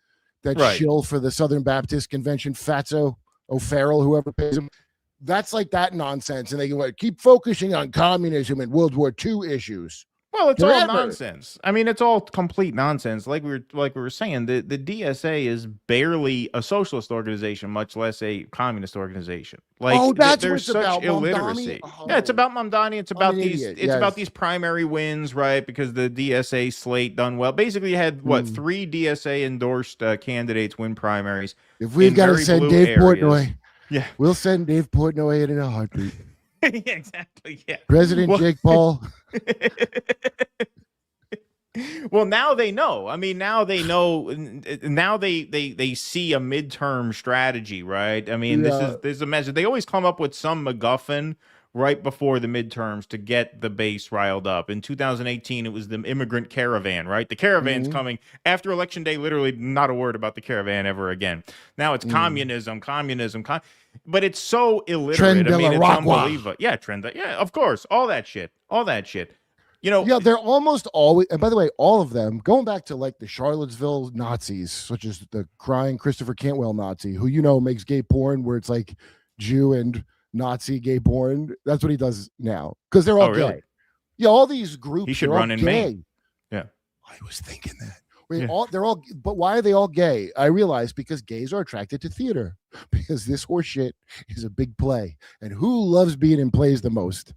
that shill for the Southern Baptist Convention, Fatso O'Farrell, whoever pays him. That's like that nonsense, and they can keep focusing on communism and World War II issues. Well, it's all nonsense. I mean, it's all complete nonsense. Like we were saying, the DSA is barely a socialist organization, much less a communist organization. Like, that's there's what it's such about, illiteracy. Yeah, it's about Mamdani. It's about these. It's about these primary wins, right? Because the DSA slate done well. Basically, you had 3 DSA endorsed candidates win primaries. If we've got to send Dave Portnoy, yeah, we'll send Dave Portnoy in a heartbeat. Yeah, exactly. Yeah. President Jake Paul. Well, now they know. I mean, now they know. Now they see a midterm strategy, right? I mean, this is a message. They always come up with some MacGuffin right before the midterms to get the base riled up. In 2018, it was the immigrant caravan, right? The caravan's coming after Election Day. Literally, not a word about the caravan ever again. Now it's communism. But it's so illiterate. I mean, it's unbelievable. Yeah, yeah, of course. All that shit. You know, they're almost always, and by the way, all of them, going back to like the Charlottesville Nazis, such as the crying Christopher Cantwell Nazi, who, makes gay porn where it's like Jew and Nazi gay porn. That's what he does now because they're all really? gay. Yeah, all these groups. He should they're all run in gay. Maine. Yeah. I was thinking that. They're all, but why are they all gay? I realize because gays are attracted to theater because this horse shit is a big play. And who loves being in plays the most?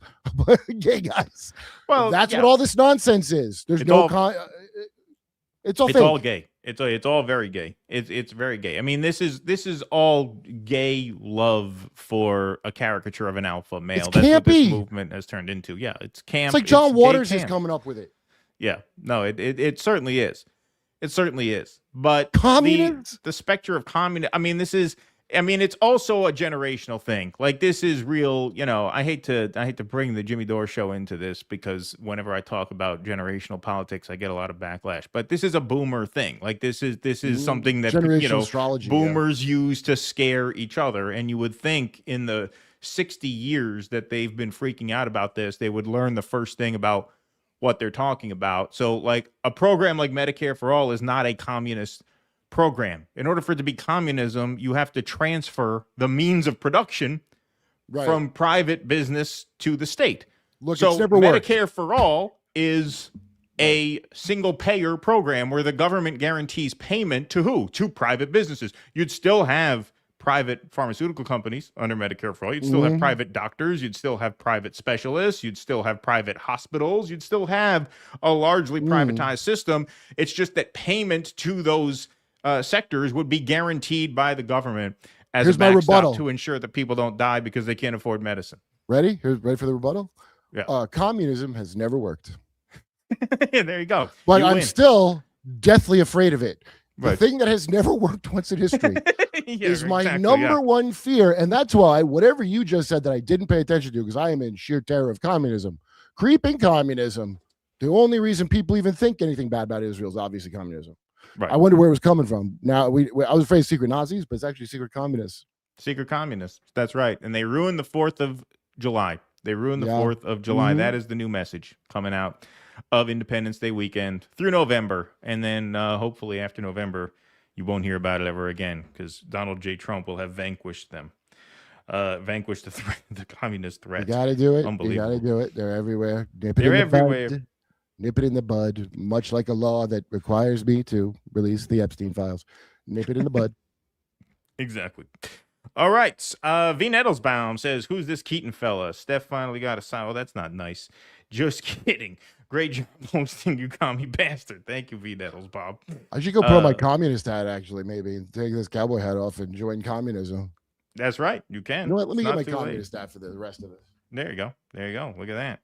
Gay guys. Well, that's what all this nonsense is. There's it's all gay. It's all very gay. It's very gay. I mean, this is all gay love for a caricature of an alpha male. That's what this movement has turned into. Yeah, it's camp. It's like John Waters is coming up with it. Yeah, no, it certainly is. It certainly is. But the specter of communism, it's also a generational thing. Like this is real, I hate to bring the Jimmy Dore show into this because whenever I talk about generational politics, I get a lot of backlash. But this is a boomer thing. Like this is something that astrology, boomers use to scare each other. And you would think in the 60 years that they've been freaking out about this, they would learn the first thing about what they're talking about. So like a program like Medicare for All is not a communist program. In order for it to be communism, you have to transfer the means of production from private business to the state. Look, so it's never Medicare worked. for All is a single payer program where the government guarantees payment to who? To private businesses. You'd still have private pharmaceutical companies under Medicare for All. You'd still have private doctors. You'd still have private specialists. You'd still have private hospitals. You'd still have a largely privatized system. It's just that payment to those sectors would be guaranteed by the government as Here's a my backstop rebuttal. to ensure that people don't die because they can't afford medicine. Ready for the rebuttal? Yeah. Communism has never worked. There you go. But You I'm win. still deathly afraid of it. The Right. thing that has never worked once in history is my exactly, number one fear. And that's why whatever you just said that I didn't pay attention to, because I am in sheer terror of communism, creeping communism. The only reason people even think anything bad about Israel is obviously communism. Right. I wonder where it was coming from. Now, I was afraid of secret Nazis, but it's actually secret communists. Secret communists. That's right. And they ruined the 4th of July. They ruined the 4th of July. That is the new message coming out of Independence Day weekend through November. And then hopefully after November, you won't hear about it ever again because Donald J. Trump will have vanquished them. Vanquished the communist threat. You got to do it. You Unbelievable. got to do it. They're everywhere. They're everywhere. Nip it in the bud, much like a law that requires me to release the Epstein files. Nip it in the bud. Exactly. All right. V. Nettlesbaum says, who's this Keaton fella? Steph finally got a sign. Oh, that's not nice. Just kidding. Great job hosting, you commie bastard. Thank you, V. Nettlesbaum. I should go put on my communist hat, actually, maybe, and take this cowboy hat off and join communism. That's right. You can. You know what? Let me It's get not my too communist late. hat for the rest of it. There you go. There you go. Look at that.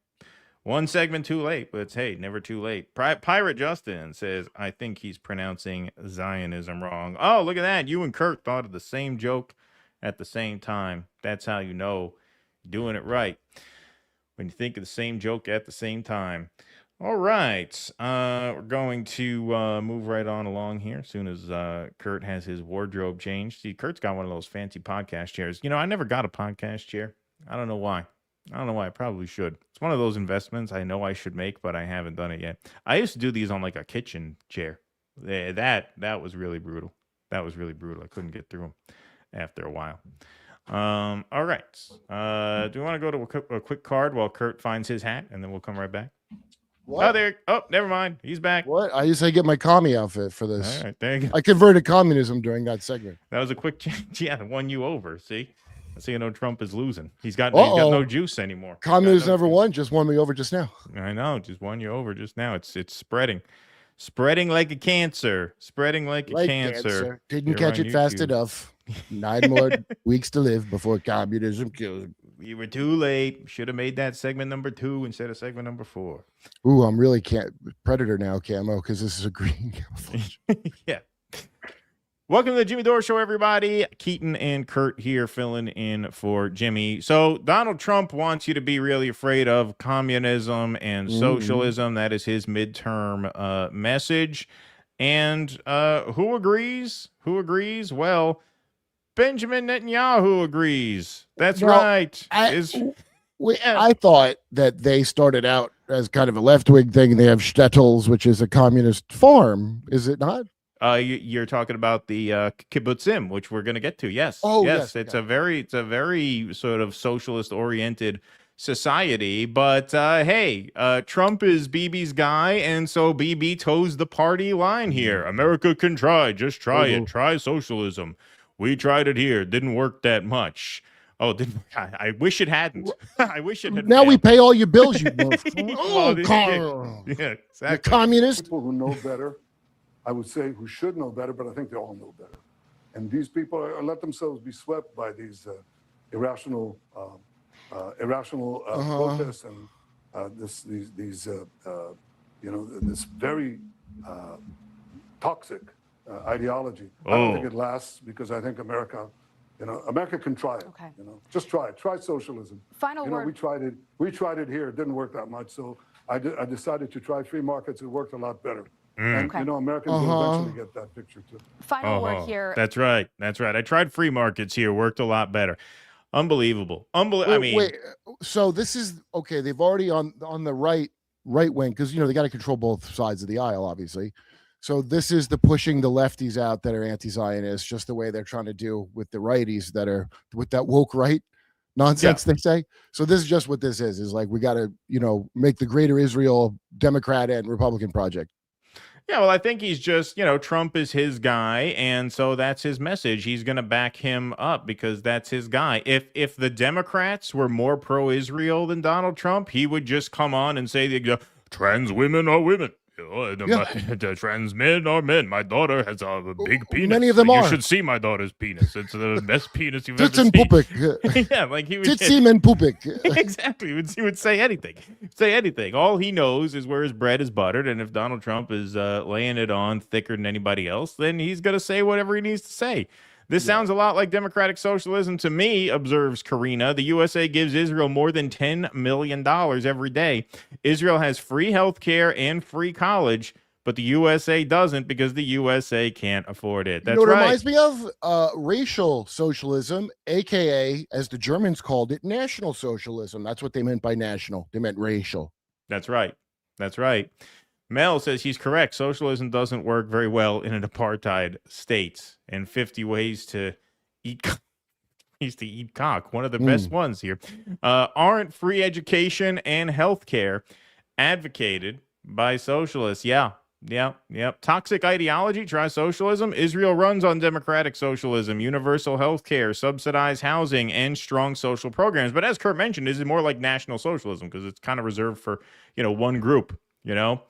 One segment too late, but it's, hey, never too late. Pirate Justin says, I think he's pronouncing Zionism wrong. Oh, look at that. You and Kurt thought of the same joke at the same time. That's how you know you're doing it right. When you think of the same joke at the same time. All right. We're going to move right on along here as soon as Kurt has his wardrobe changed. See, Kurt's got one of those fancy podcast chairs. I never got a podcast chair. I don't know why. I probably should. It's one of those investments I know I should make, but I haven't done it yet. I used to do these on like a kitchen chair. That was really brutal. I couldn't get through them after a while. All right. Do we want to go to a quick card while Kurt finds his hat, and then we'll come right back? What? Never mind. He's back. What? I used to get my commie outfit for this. All right, there you go. I converted communism during that segment. That was a quick change. Yeah, it won you over. See? So you know Trump is losing. He's got no juice anymore. Communism never won. Just won me over just now. I know. Just won you over just now. It's spreading. Spreading like a cancer. Spreading like a cancer. Didn't catch it fast enough. 9 more weeks to live before communism kills him. You were too late. Should have made that segment number 2 instead of segment number 4. Ooh, I'm really Predator now, camo, because this is a green camouflage. Yeah. Welcome to the Jimmy Dore Show, everybody. Keaton and Kurt here filling in for Jimmy. So Donald Trump wants you to be really afraid of communism and socialism. That is his midterm message. And who agrees? Well, Benjamin Netanyahu agrees. That's right. I thought that they started out as kind of a left-wing thing, and they have shtetls, which is a communist farm. Is it not? You're talking about the kibbutzim, which we're going to get to. Yes. Oh, yes. yes, It's a very sort of socialist oriented society. But hey, Trump is BB's guy, and so BB toes the party line here. America can try. Just try it. Try socialism. We tried it here. Didn't work that much. Oh, I wish it hadn't. I wish it had. Now we failed. pay all your bills, you Well, yeah, exactly. you communist. People who know better, I would say who should know better, but I think they all know better. And these people let themselves be swept by these irrational protests and this very toxic ideology. I don't think it lasts because I think America can try it. Okay. Just try it. Try socialism. Final word. We tried it here. It didn't work that much. So I decided to try free markets. It worked a lot better. And Americans will eventually get that picture too. Final word here. That's right. I tried free markets here. Worked a lot better. Unbelievable. I mean, wait. So this is okay. They've already on the right wing because they got to control both sides of the aisle, obviously. So this is the pushing the lefties out that are anti-Zionist, just the way they're trying to do with the righties that are with that woke right nonsense they say. So this is just what this is like we got to make the greater Israel Democrat and Republican project. Yeah, well, I think he's just, Trump is his guy, and so that's his message. He's going to back him up because that's his guy. If the Democrats were more pro-Israel than Donald Trump, he would just come on and say, trans women are women. The trans men are men. My daughter has a big penis. Many of them are. You should see my daughter's penis. It's the best penis you've ever Tits and seen. pupik. Yeah, like he would Titsim and pupik. Exactly. He would say anything. Say anything. All he knows is where his bread is buttered, and if Donald Trump is laying it on thicker than anybody else, then he's going to say whatever he needs to say. This sounds a lot like democratic socialism to me, observes Karina. The USA gives Israel more than $10 million every day. Israel has free health care and free college, but the USA doesn't because the USA can't afford it. That's It right. reminds me of racial socialism, a.k.a., as the Germans called it, national socialism. That's what they meant by national. They meant racial. That's right. Mel says he's correct. Socialism doesn't work very well in an apartheid state. And 50 ways to eat cock. One of the best ones here. Aren't free education and health care advocated by socialists? Yeah. Toxic ideology, try socialism. Israel runs on democratic socialism, universal health care, subsidized housing, and strong social programs. But as Kurt mentioned, is it more like national socialism because it's kind of reserved for, one group. The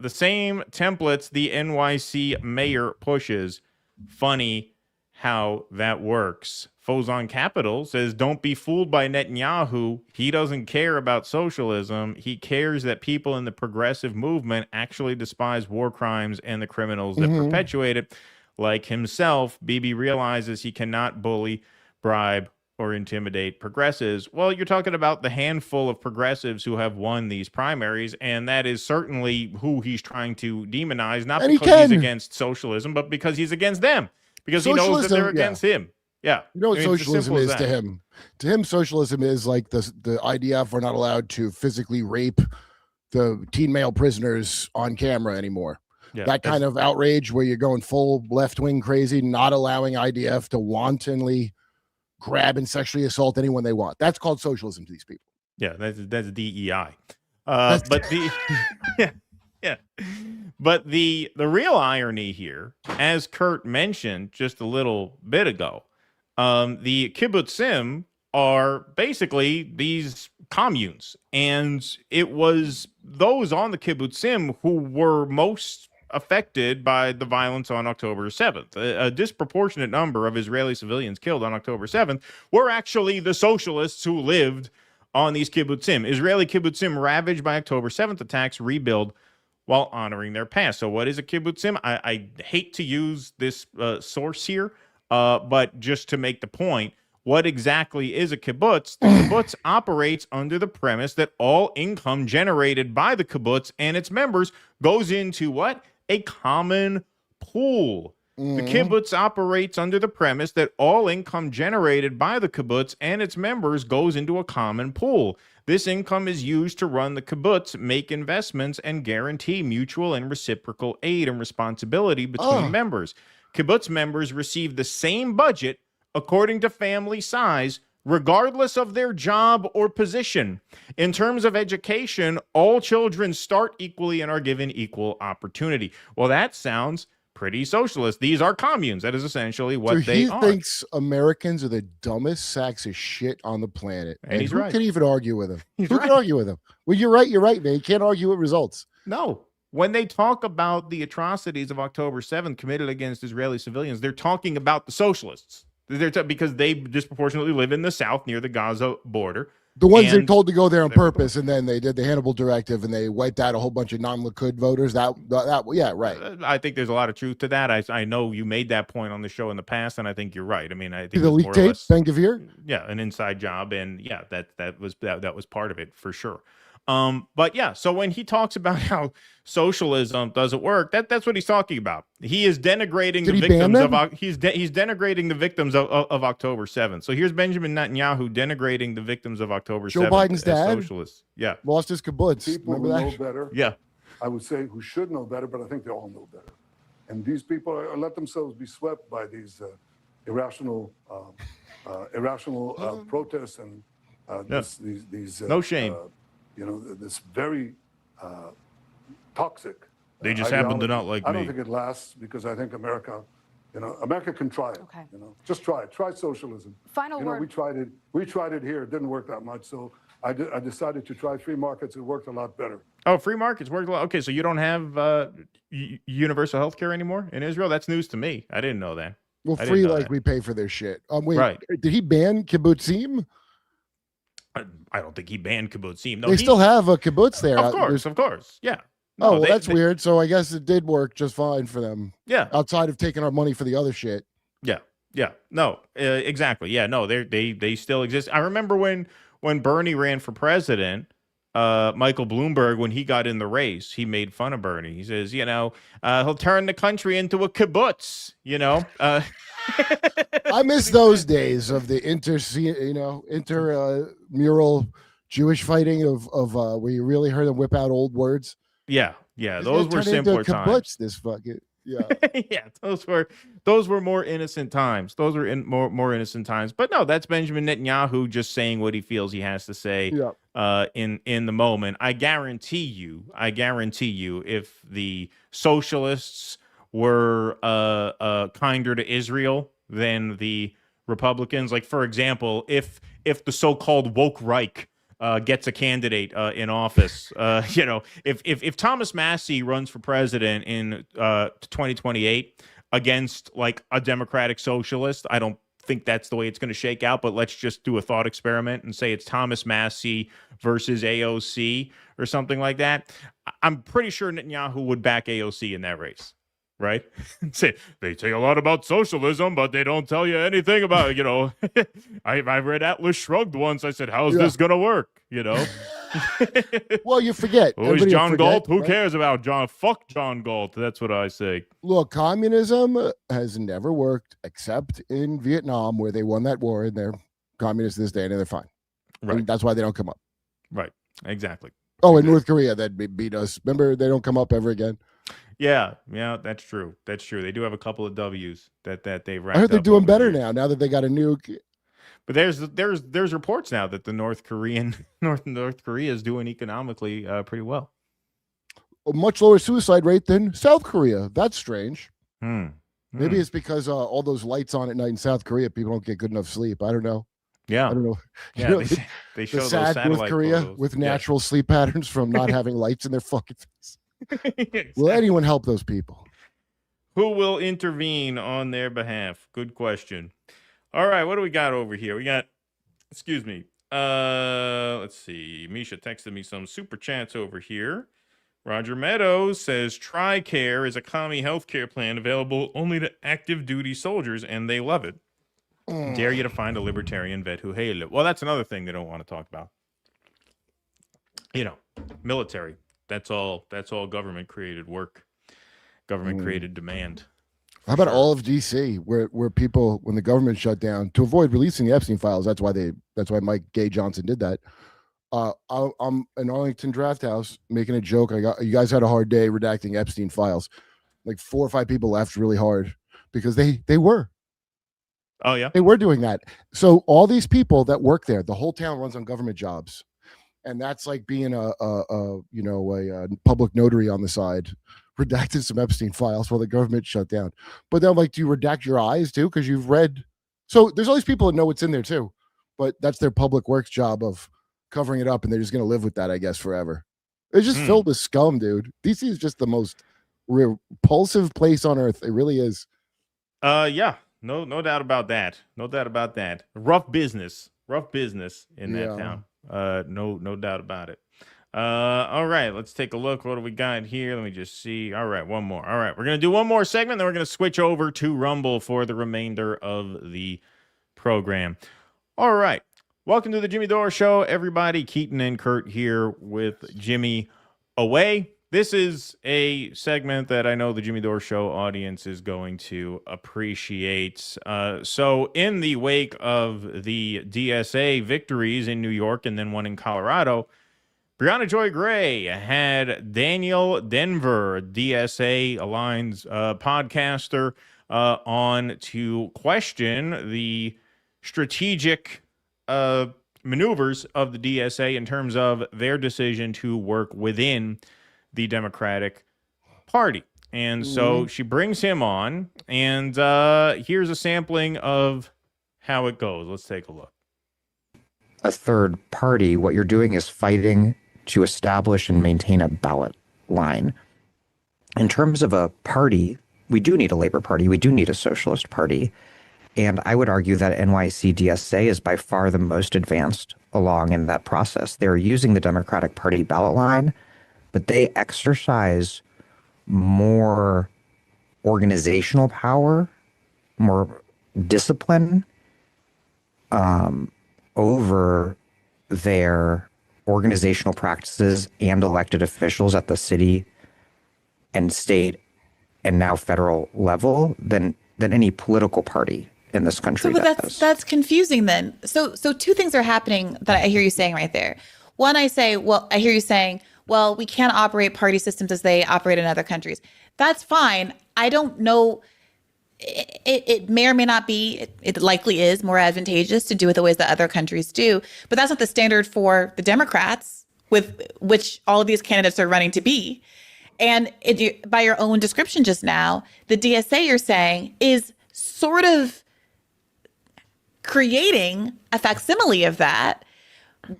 same templates the NYC mayor pushes. Funny how that works. Fozon Capital says, don't be fooled by Netanyahu. He doesn't care about socialism. He cares that people in the progressive movement actually despise war crimes and the criminals that perpetuate it. Like himself, Bibi realizes he cannot bully, bribe, or intimidate progressives. Well, you're talking about the handful of progressives who have won these primaries, and that is certainly who he's trying to demonize, not because he's against socialism, but because he's against them, because he knows that they're against him. Yeah. You know what socialism is to him? To him, socialism is like the IDF are not allowed to physically rape the teen male prisoners on camera anymore. Yeah, that kind of outrage where you're going full left-wing crazy, not allowing IDF to wantonly grab and sexually assault anyone they want. That's called socialism to these people. Yeah, that's DEI. But the But the real irony here, as Kurt mentioned just a little bit ago, the kibbutzim are basically these communes, and it was those on the kibbutzim who were most affected by the violence on October 7th. A disproportionate number of Israeli civilians killed on October 7th were actually the socialists who lived on these kibbutzim. Israeli kibbutzim ravaged by October 7th attacks rebuild while honoring their past. So what is a kibbutzim? I hate to use this source here, but just to make the point, what exactly is a kibbutz? The kibbutz operates under the premise that all income generated by the kibbutz and its members goes into what? A common pool. The kibbutz operates under the premise that all income generated by the kibbutz and its members goes into a common pool. This income is used to run the kibbutz, make investments, and guarantee mutual and reciprocal aid and responsibility between members. Kibbutz members receive the same budget according to family size, regardless of their job or position. In terms of education, all children start equally and are given equal opportunity. Well, that sounds pretty socialist. These are communes. That is essentially what they are. He thinks Americans are the dumbest sacks of shit on the planet. And he's who right. can even argue with him? He's Who right. can argue with him? Well, you're right, man. You can't argue with results. No. When they talk about the atrocities of October 7th committed against Israeli civilians, they're talking about the socialists. Because they disproportionately live in the south near the Gaza border. The ones they're told to go there on purpose, and then they did the Hannibal Directive, and they wiped out a whole bunch of non-Likud voters. Yeah, right. I think there's a lot of truth to that. I know you made that point on the show in the past, and I think you're right. I mean, I think The leak tape, Ben Gvir? Yeah, an inside job, and yeah, that was part of it for sure. But yeah, so when he talks about how socialism doesn't work, that's what he's talking about. He is denigrating the victims of he's denigrating the victims of October 7th. So here's Benjamin Netanyahu denigrating the victims of October 7th. Joe Biden's dad, socialists. Yeah, lost his kibbutz. People who know better. Yeah, I would say who should know better, but I think they all know better. And these people let themselves be swept by these irrational protests and these no shame. This very toxic. They just happen to not like me. I don't think it lasts because I think America can try it. Okay. Just try it. Try socialism. Final word. We tried it here. It didn't work that much. So I decided to try free markets. It worked a lot better. Oh, free markets worked a lot. Okay, so you don't have universal health care anymore in Israel? That's news to me. I didn't know that. Well, free like we pay for their shit. Wait, right. Did he ban kibbutzim? I don't think he banned kibbutzim. No, they still have a kibbutz there. Of course. Yeah. No, that's weird. So I guess it did work just fine for them. Yeah. Outside of taking our money for the other shit. Yeah. Yeah. No, exactly. Yeah. No, they still exist. I remember when Bernie ran for president, Michael Bloomberg, when he got in the race, he made fun of Bernie. He says, he'll turn the country into a kibbutz, I miss those days of the intramural Jewish fighting of where you really heard them whip out old words. Yeah, those were simpler times. This fucking yeah, those were more innocent times. Those were more innocent times. But no, that's Benjamin Netanyahu just saying what he feels he has to say in the moment. I guarantee you, if the socialists were kinder to Israel than the Republicans, like for example, if the so-called woke Reich gets a candidate in office, if Thomas Massey runs for president in 2028 against like a Democratic socialist, I don't think that's the way it's going to shake out, but let's just do a thought experiment and say it's Thomas Massey versus AOC or something like that. I'm pretty sure Netanyahu would back AOC in that race. Right? Say they say a lot about socialism, but they don't tell you anything about, I read Atlas Shrugged once. I said, how's this going to work? Well, you forget. Who is John Galt? Who cares about John? Fuck John Galt. That's what I say. Look, communism has never worked except in Vietnam, where they won that war and they're communists this day and they're fine. Right. And that's why they don't come up. Right. Exactly. Oh, in North Korea, that beat us. Remember, they don't come up ever again. Yeah, that's true. That's true. They do have a couple of W's that they've racked I heard they're up doing over better the years. now that they got a nuke. But there's reports now that the North Korea is doing economically pretty well. A much lower suicide rate than South Korea. That's strange. Maybe it's because all those lights on at night in South Korea, people don't get good enough sleep. I don't know. Yeah, I don't know. Yeah, they show the those sad satellite North Korea photos. with natural sleep patterns from not having lights in their fucking face. Will anyone help those people? Who will intervene on their behalf? Good question. All right, what do we got over here? We got, excuse me. Let's see. Misha texted me some super chats over here. Roger Meadows says TRICARE is a commie healthcare plan available only to active duty soldiers, and they love it. Dare you to find a libertarian vet who hated it. Well, that's another thing they don't want to talk about. Military. That's all government created work. Government created demand. How about all of DC, where people, when the government shut down, to avoid releasing the Epstein files, that's why Mike Gay Johnson did that. I'm in Arlington Draft House making a joke. You guys had a hard day redacting Epstein files. Like 4 or 5 people laughed really hard because they were. Oh yeah, they were doing that. So all these people that work there, the whole town runs on government jobs, and that's like being a public notary on the side, redacted some Epstein files while the government shut down. But then, like, do you redact your eyes too because you've read? So there's all these people that know what's in there too, but that's their public works job of covering it up, and they're just gonna live with that, I guess, forever. It's just filled with scum, dude. DC is just the most repulsive place on earth. It really is. Yeah. No doubt about that. No doubt about that. Rough business in that town. No doubt about it. All right, let's take a look. What do we got here? Let me just see. All right, one more. All right, we're going to do one more segment, then we're going to switch over to Rumble for the remainder of the program. All right, welcome to the Jimmy Dore Show, everybody. Keaton and Kurt here with Jimmy away. This is a segment that I know the Jimmy Dore Show audience is going to appreciate. So in the wake of the DSA victories in New York and then one in Colorado, Brianna Joy Gray had Daniel Denver, DSA Alliance podcaster, on to question the strategic maneuvers of the DSA in terms of their decision to work within the Democratic Party. And so she brings him on, and here's a sampling of how it goes. Let's take a look. A third party, what you're doing is fighting to establish and maintain a ballot line. In terms of a party, we do need a Labor Party. We do need a Socialist Party. And I would argue that NYC DSA is by far the most advanced along in that process. They're using the Democratic Party ballot line, but they exercise more organizational power, more discipline over their organizational practices and elected officials at the city and state and now federal level than any political party in this country. So, but that's confusing then. So two things are happening that I hear you saying right there. One, I hear you saying, well, we can't operate party systems as they operate in other countries. That's fine. I don't know. It may or may not be, it likely is more advantageous to do it the ways that other countries do, but that's not the standard for the Democrats with which all of these candidates are running to be. And by your own description just now, the DSA you're saying is sort of creating a facsimile of that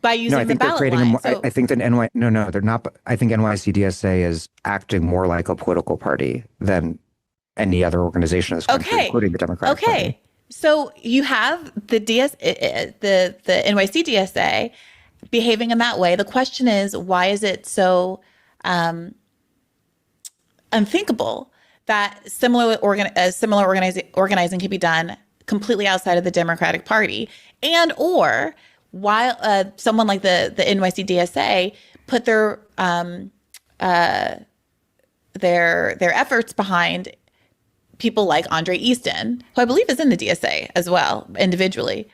by using the ballot line. I think that they're not. I think NYCDSA is acting more like a political party than any other organization in this country, including the Democratic Party. So you have the NYC DSA behaving in that way. The question is, why is it so unthinkable that similar organizing can be done completely outside of the Democratic Party, and or while someone like the NYC DSA put their efforts behind people like Andre Easton, who I believe is in the DSA as well, individually.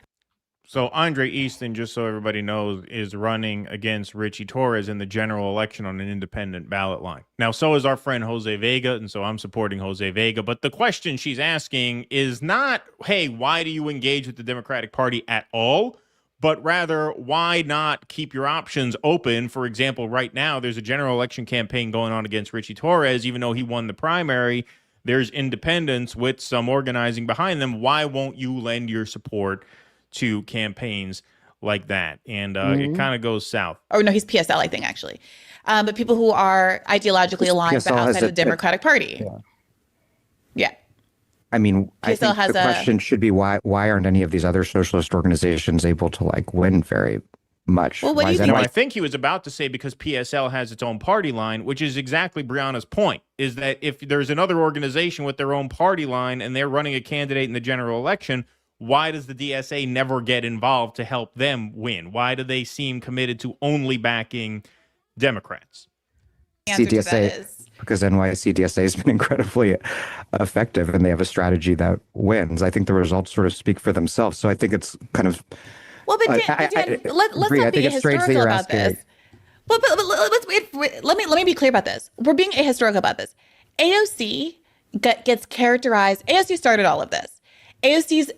So Andre Easton, just so everybody knows, is running against Richie Torres in the general election on an independent ballot line. Now, so is our friend Jose Vega, and so I'm supporting Jose Vega. But the question she's asking is not, hey, why do you engage with the Democratic Party at all? But rather, why not keep your options open? For example, right now, there's a general election campaign going on against Richie Torres, even though he won the primary. There's independents with some organizing behind them. Why won't you lend your support to campaigns like that? And it kind of goes south. Oh, no, he's PSL, I think, actually. But people who are ideologically aligned but outside of the Democratic Party. Yeah. I mean, I think the question should be why aren't any of these other socialist organizations able to win very much? Well, what do you think? I think he was about to say because PSL has its own party line, which is exactly Brianna's point, is that if there's another organization with their own party line and they're running a candidate in the general election, why does the DSA never get involved to help them win? Why do they seem committed to only backing Democrats? Because NYC DSA has been incredibly effective and they have a strategy that wins. I think the results sort of speak for themselves. So I think it's kind of Well, but Dan, let's Bree, not be it's strange that you're ahistorical about asking. this. But let's wait. Let me be clear about this. We're being ahistorical about this. AOC gets characterized. AOC started all of this. AOC's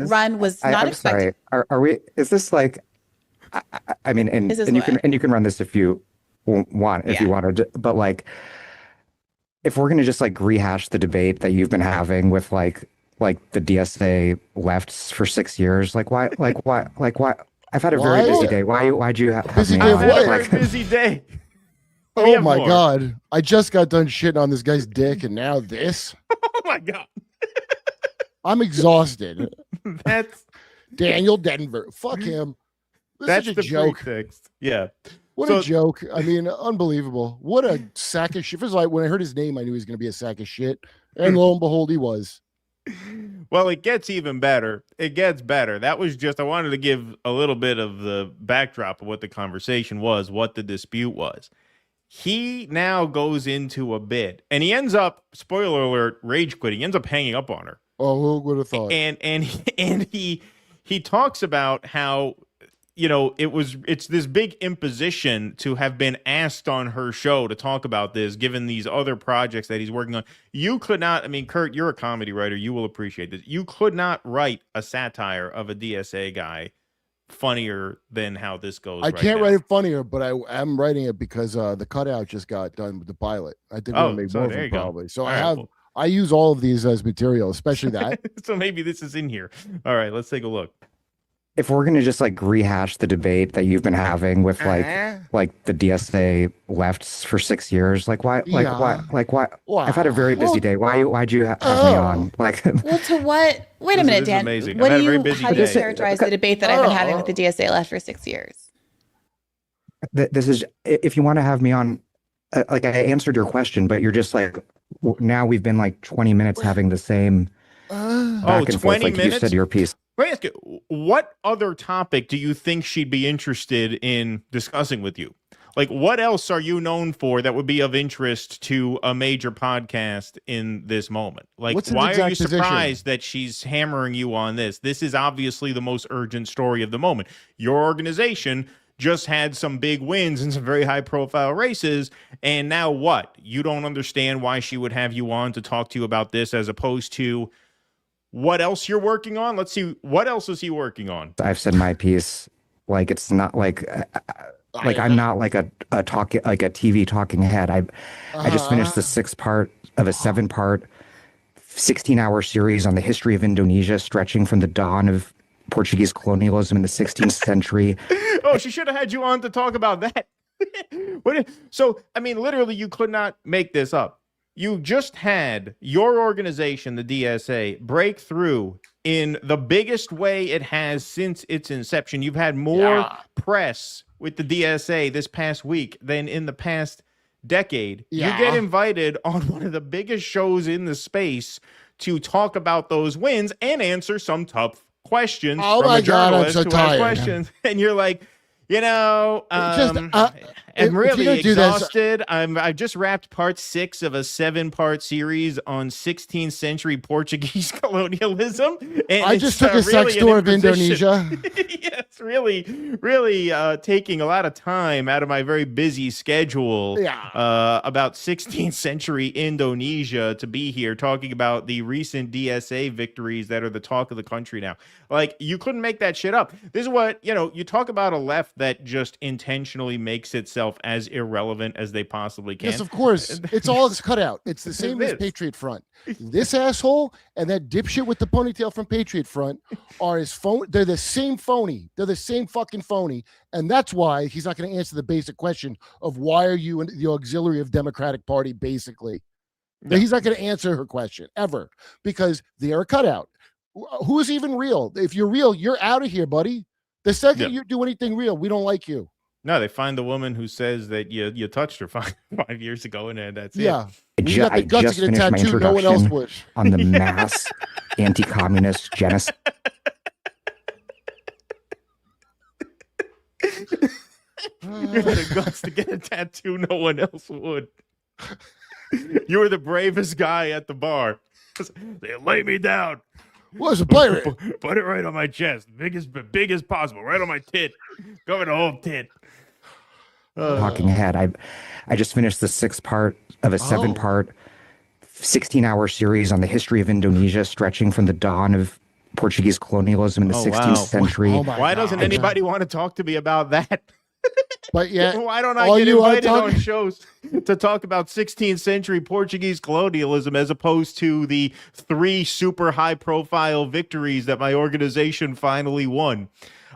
run was not expected. Sorry. Are we? Is this like? I mean, and you can run this if you want, if you wanted, but like, if we're gonna just like rehash the debate that you've been having with like the DSA lefts for 6 years, like why? I've had a very busy day. Why'd you have busy me day? on? What? Very busy day. Oh my God! I just got done shitting on this guy's dick, and now this. Oh my God! I'm exhausted. That's Daniel Denver. Fuck him. This That's is a the joke. pretext. Yeah. What a joke. I mean, unbelievable. What a sack of shit. First of all, when I heard his name, I knew he was going to be a sack of shit. And lo and behold, he was. Well, it gets even better. It gets better. That was just, I wanted to give a little bit of the backdrop of what the conversation was, what the dispute was. He now goes into a bit, and he ends up, spoiler alert, rage quitting. He ends up hanging up on her. Oh, who would have thought? And he talks about how, you know, it's this big imposition to have been asked on her show to talk about this, given these other projects that he's working on. You could not, I mean, Kurt, you're a comedy writer. You will appreciate this. You could not write a satire of a DSA guy funnier than how this goes. I can't write it funnier, but I am writing it because the cutout just got done with the pilot. I think we're gonna make more of them probably. So I use all of these as material, especially that. So maybe this is in here. All right, let's take a look. If we're gonna just like rehash the debate that you've been having with like the DSA lefts for 6 years, why? I've had a very busy day. Why'd you have me on? Like, well, to what? Wait a minute, Dan. Amazing. How do you characterize the debate that I've been having with the DSA left for 6 years? This is, if you want to have me on, like I answered your question, but you're just like, now we've been like 20 minutes having the same back and forth, like you said your piece. Let me ask you, what other topic do you think she'd be interested in discussing with you? Like, what else are you known for that would be of interest to a major podcast in this moment? Like, why are you surprised that she's hammering you on this? This is obviously the most urgent story of the moment. Your organization just had some big wins in some very high-profile races, and now what? You don't understand why she would have you on to talk to you about this as opposed to what else you're working on? Let's see. What else is he working on? I've said my piece. Like, it's not like I'm not like a TV talking head. I just finished the 6th part of a 7-part, 16-hour series on the history of Indonesia, stretching from the dawn of Portuguese colonialism in the 16th century. Oh, she should have had you on to talk about that. So, I mean, literally, you could not make this up. You just had your organization, the DSA, break through in the biggest way it has since its inception. You've had more press with the DSA this past week than in the past decade. You get invited on one of the biggest shows in the space to talk about those wins and answer some tough questions from a journalist who has questions. And you're like, you know, I'm really exhausted. I've just wrapped part 6 of a 7-part series on 16th century Portuguese colonialism. And I just took a sex tour of Indonesia. It's really taking a lot of time out of my very busy schedule about 16th century Indonesia to be here talking about the recent DSA victories that are the talk of the country now. Like, you couldn't make that shit up. This is what, you know, you talk about a left that just intentionally makes itself as irrelevant as they possibly can. Yes, of course. It's all cut out. It's the same as Patriot Front. This asshole and that dipshit with the ponytail from Patriot Front are his phone. They're the same phony. They're the same fucking phony. And that's why he's not going to answer the basic question of why are you in the auxiliary of Democratic Party, basically. No. He's not going to answer her question ever because they're a cutout. Who's even real? If you're real, you're out of here, buddy. The second you do anything real, we don't like you. No, they find the woman who says that you touched her 5 years ago, and that's it. I just finished my introduction no one else would. on the mass anti-communist genocide. You had the guts to get a tattoo no one else would. You were the bravest guy at the bar. They lay me down. What's a pirate? Put it right on my chest, big as possible, right on my tit, cover the whole tit. Talking ahead, I just finished the 6th part of a 7-part, 16-hour series on the history of Indonesia, stretching from the dawn of Portuguese colonialism in the 16th century. Why doesn't anybody want to talk to me about that? But yeah, why don't I get invited on shows to talk about 16th century Portuguese colonialism as opposed to the 3 super high profile victories that my organization finally won?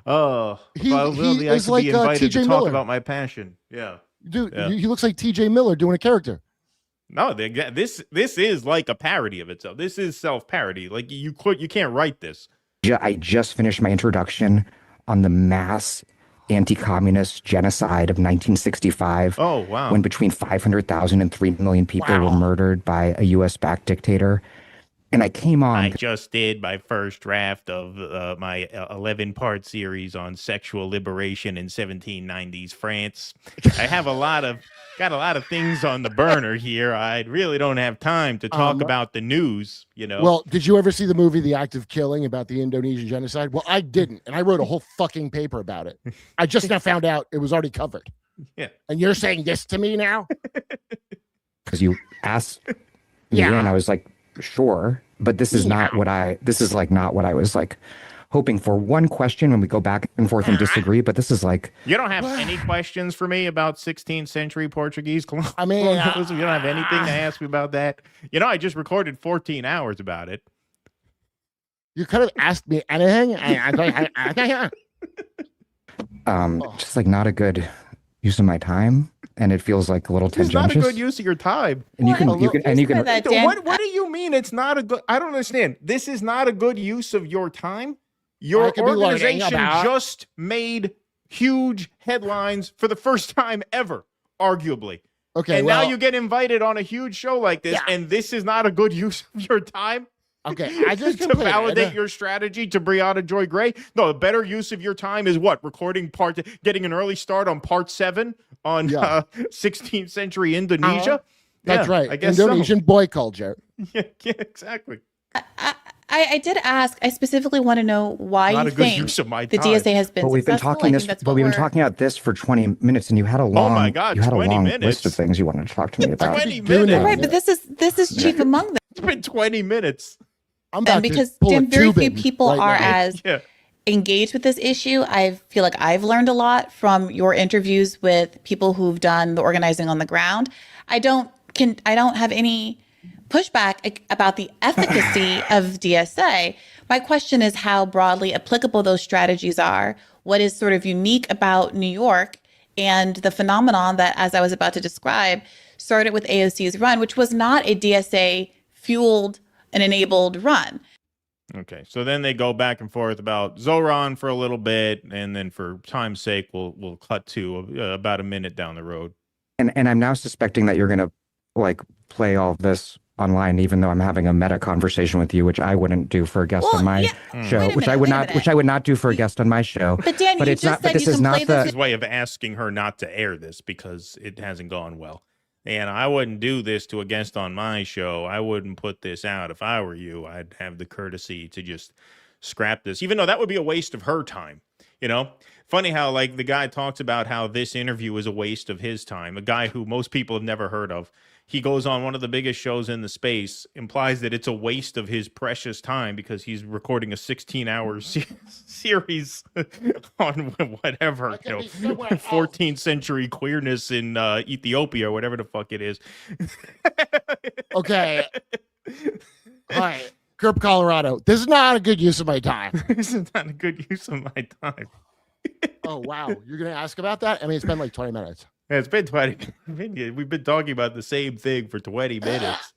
I He could is like be invited TJ to talk Miller. about my passion. Yeah. Dude, Yeah. he looks like TJ Miller doing a character. No, this is like a parody of itself. This is self-parody. Like you can't write this. I just finished my introduction on the mass anti-communist genocide of 1965. Oh, wow. When between 500,000 and 3 million people were murdered by a U.S.-backed dictator. And I came on. I just did my first draft of my 11-part series on sexual liberation in 1790s France. I have got a lot of things on the burner here. I really don't have time to talk about the news, you know. Well, did you ever see the movie The Act of Killing about the Indonesian genocide? Well, I didn't, and I wrote a whole fucking paper about it. I just now found out it was already covered. Yeah. And you're saying this to me now? Because you asked me, and I was like, sure, but this is not what I was like hoping for. One question when we go back and forth and disagree, but this is like, you don't have any questions for me about 16th century Portuguese colonialism? I mean, you don't have anything to ask me about that? You know, I just recorded 14 hours about it. You could have asked me anything. just like not a good use of my time, and it feels like a little It's tangentious. not a good use of your time. And you can What do you mean it's not a good? I don't understand. This is not a good use of your time. Your organization just made huge headlines for the first time ever, arguably. Okay, and now you get invited on a huge show like this, and this is not a good use of your time. Okay, I just to validate your strategy to Brianna Joy Gray. No, the better use of your time is what? Getting an early start on part 7 on 16th century Indonesia. That's right. I guess Indonesian boy culture. Yeah, exactly. I did ask. I specifically want to know why Not you a good think use of my the time. DSA has been But we've been successful. talking this. But we've been talking about this for 20 minutes, and you had a long. my God, you had a 20 long minutes? list of things you wanted to talk to me about. 20 minutes. Right, but this is chief among them. It's been 20 minutes. And because Dan, very few people are as engaged with this issue. I feel like I've learned a lot from your interviews with people who've done the organizing on the ground. I don't have any pushback about the efficacy of DSA. My question is how broadly applicable those strategies are. What is sort of unique about New York and the phenomenon that, as I was about to describe, started with AOC's run, which was not a DSA fueled and enabled run. Okay, so then they go back and forth about Zoran for a little bit, and then for time's sake, we'll cut to about a minute down the road. And I'm now suspecting that you're gonna like play all of this online, even though I'm having a meta conversation with you, which I wouldn't do for a guest on my show, which I would not do for a guest on my show. But Dan, but you it's just not. But said this you is can not play the this. Way of asking her not to air this because it hasn't gone well. And I wouldn't do this to a guest on my show. I wouldn't put this out. If I were you, I'd have the courtesy to just scrap this, even though that would be a waste of her time. You know, funny how like the guy talks about how this interview is a waste of his time. A guy who most people have never heard of. He goes on one of the biggest shows in the space, implies that it's a waste of his precious time because he's recording a 16-hour series on whatever, 14th century queerness in Ethiopia or whatever the fuck it is. Okay. All right. Curb, Colorado. This is not a good use of my time. This is not a good use of my time. Oh, wow. You're going to ask about that? I mean, it's been like 20 minutes. Yeah, it's been 20. We've been talking about the same thing for 20 minutes.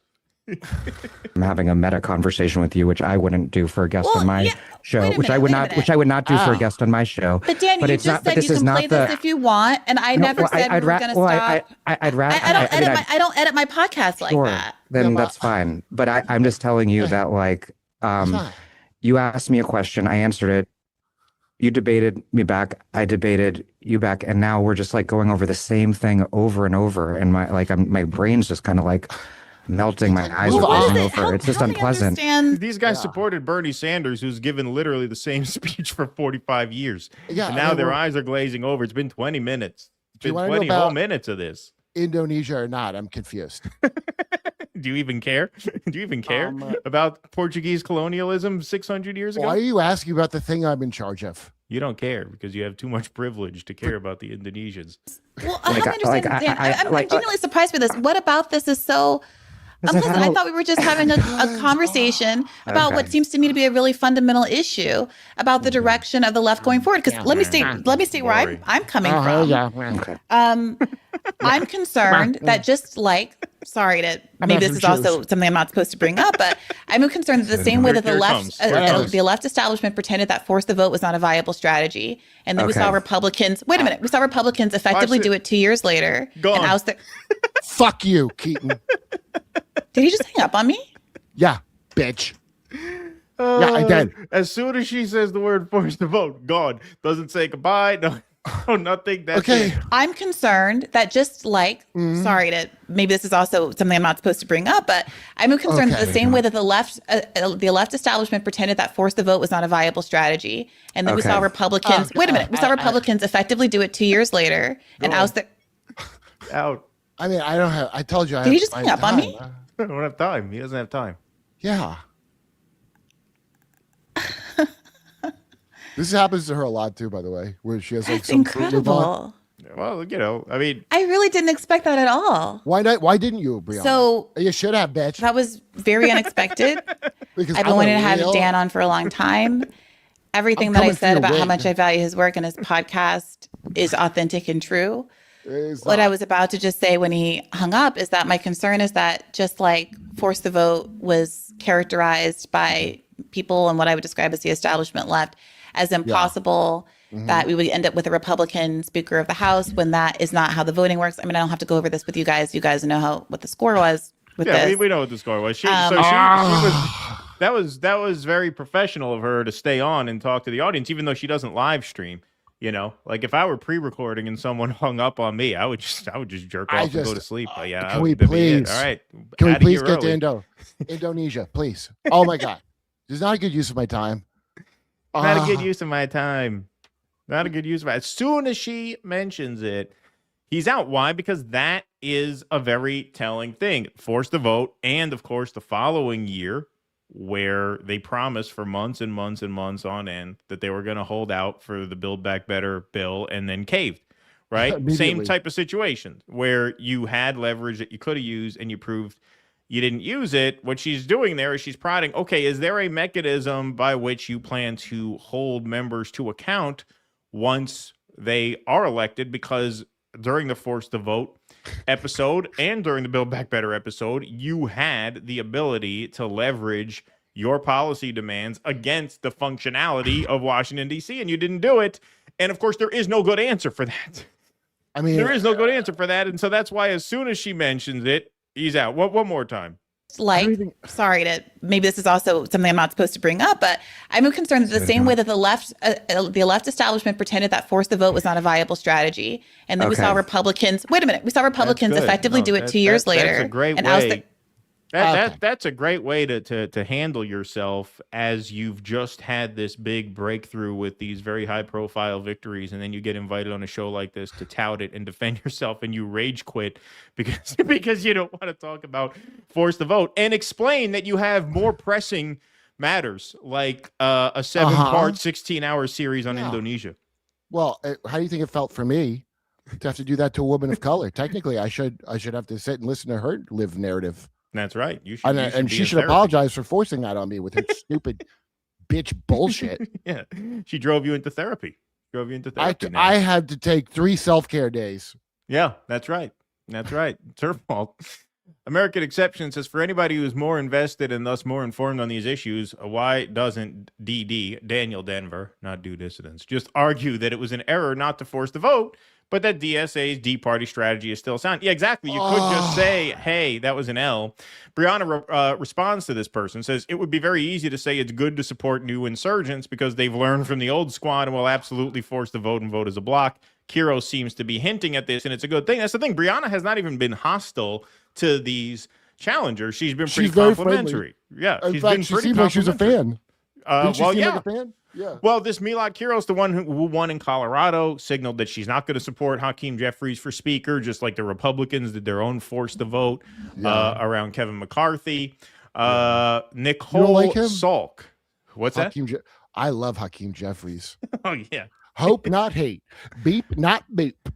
I'm having a meta conversation with you, which I wouldn't do for a guest on my show, which I would not do for a guest on my show. But Dan, you just said you can play this if you want, and I never said we were going to stop. I don't edit my podcast like that. Then that's fine. But I'm just telling you that, like, you asked me a question, I answered it. You debated me back, I debated you back, and now we're just like going over the same thing over and over. And my brain's just kind of like melting. My eyes are Move on. glazing over. It's just unpleasant. These guys supported Bernie Sanders, who's given literally the same speech for 45 years. Yeah, and I now mean, their we're- eyes are glazing over. It's been 20 minutes. It's Do you been wanna know 20 whole about- minutes of this. Indonesia or not? I'm confused. Do you even care? Do you even care about Portuguese colonialism 600 years ago? Why are you asking about the thing I'm in charge of? You don't care because you have too much privilege to care about the Indonesians. Well, I don't understand, Dan. I'm genuinely surprised by this. What about this is so unpleasant? I thought we were just having a conversation about what seems to me to be a really fundamental issue about the direction of the left going forward. Because let me state where I'm coming from. I'm concerned that just like, sorry to, maybe this is also something I'm not supposed to bring up, but I'm concerned that the same way that the left establishment pretended that force the vote was not a viable strategy, and then we saw Republicans. Wait a minute, we saw Republicans effectively do it 2 years later. And oust their. Fuck you, Keaton. Did he just hang up on me? Yeah, bitch. Yeah, I did. As soon as she says the word force the vote, gone. Doesn't say goodbye. No, nothing. That's okay. it. I'm concerned that just like, sorry to, maybe this is also something I'm not supposed to bring up, but I'm concerned that the same way that the left establishment pretended that force the vote was not a viable strategy, and then we saw Republicans. Wait a minute, we saw Republicans effectively do it 2 years later and oust their. Out. I mean, I don't have. I told you. Did he just hang up on me? I don't have time. He doesn't have time. Yeah. This happens to her a lot too, by the way, where she has like That's some incredible. Well, you know, I mean, I really didn't expect that at all. Why not? Why didn't you, Brianna? So you should have, bitch. That was very unexpected. Because I've been wanting to have Dan on for a long time. Everything that I said about how much I value his work and his podcast is authentic and true. What I was about to just say when he hung up is that my concern is that just like force the vote was characterized by people and what I would describe as the establishment left as impossible, that we would end up with a Republican Speaker of the House when that is not how the voting works. I mean, I don't have to go over this with you guys. You guys know what the score was with this. We know what the score was. She was. That was very professional of her to stay on and talk to the audience, even though she doesn't live stream. You know, like if I were pre-recording and someone hung up on me, I would just jerk off and go to sleep. But yeah, can we please? All right, can we please get to Indonesia, please? Oh my God, this is not a good use of my time. Not a good use of my time. Not a good use of it. As soon as she mentions it, he's out. Why? Because that is a very telling thing. Forced the vote, and of course, the following year, where they promised for months and months and months on end that they were going to hold out for the Build Back Better bill and then caved, right? Same type of situation where you had leverage that you could have used and you proved you didn't use it. What she's doing there is she's prodding, okay, is there a mechanism by which you plan to hold members to account once they are elected? Because during the Force to Vote episode and during the Build Back Better episode, you had the ability to leverage your policy demands against the functionality of Washington, D.C., and you didn't do it. And of course, there is no good answer for that. I mean, there is no good answer for that. And so that's why as soon as she mentions it, he's out. One more time. Like, sorry to, maybe this is also something I'm not supposed to bring up, but I'm concerned that the same way that the left establishment pretended that force the vote was not a viable strategy, and then we saw Republicans. Wait a minute, we saw Republicans effectively do it 2 years later. That's a great way. That's a great way to handle yourself as you've just had this big breakthrough with these very high profile victories, and then you get invited on a show like this to tout it and defend yourself, and you rage quit because you don't want to talk about force the vote and explain that you have more pressing matters like a 7-part 16-hour series on Indonesia. Well, how do you think it felt for me to have to do that to a woman of color? Technically, I should have to sit and listen to her live narrative. That's right. You should, and she should apologize for forcing that on me with her stupid bitch bullshit. Yeah, she drove you into therapy. I had to take 3 self-care days. Yeah, that's right. That's right. It's her fault. American Exception says, for anybody who's more invested and thus more informed on these issues, why doesn't Daniel Denver, not due dissidents, just argue that it was an error not to force the vote, but that DSA's D-party strategy is still sound? Yeah, exactly. You could just say, hey, that was an L. Brianna responds to this person, says, it would be very easy to say it's good to support new insurgents because they've learned from the old squad and will absolutely force the vote and vote as a block. Kiro seems to be hinting at this, and it's a good thing. That's the thing. Brianna has not even been hostile to these challenge her. She's been pretty She's very complimentary. Yeah, In she's fact, been she pretty seemed like she was a complimentary. fan. Didn't she Well, seem yeah. like a fan? Yeah. Well, this Milad Kiros, the one who won in Colorado, signaled that she's not going to support Hakeem Jeffries for speaker, just like the Republicans did their own force to vote around Kevin McCarthy. Nicole like him? Salk. What's Hakeem I love Hakeem Jeffries. that? Oh, yeah. Hope, not hate. Beep, not beep.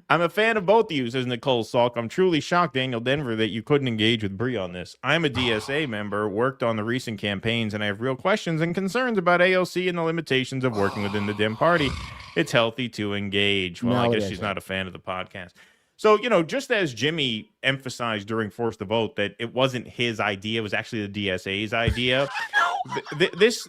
I'm a fan of both of you, says Nicole Salk. I'm truly shocked, Daniel Denver, that you couldn't engage with Bree on this. I'm a DSA member, worked on the recent campaigns, and I have real questions and concerns about AOC and the limitations of working within the Dem Party. It's healthy to engage. Well, No, I it guess she's isn't. not a fan of the podcast. So, just as Jimmy emphasized during Force the Vote that it wasn't his idea, it was actually the DSA's idea. This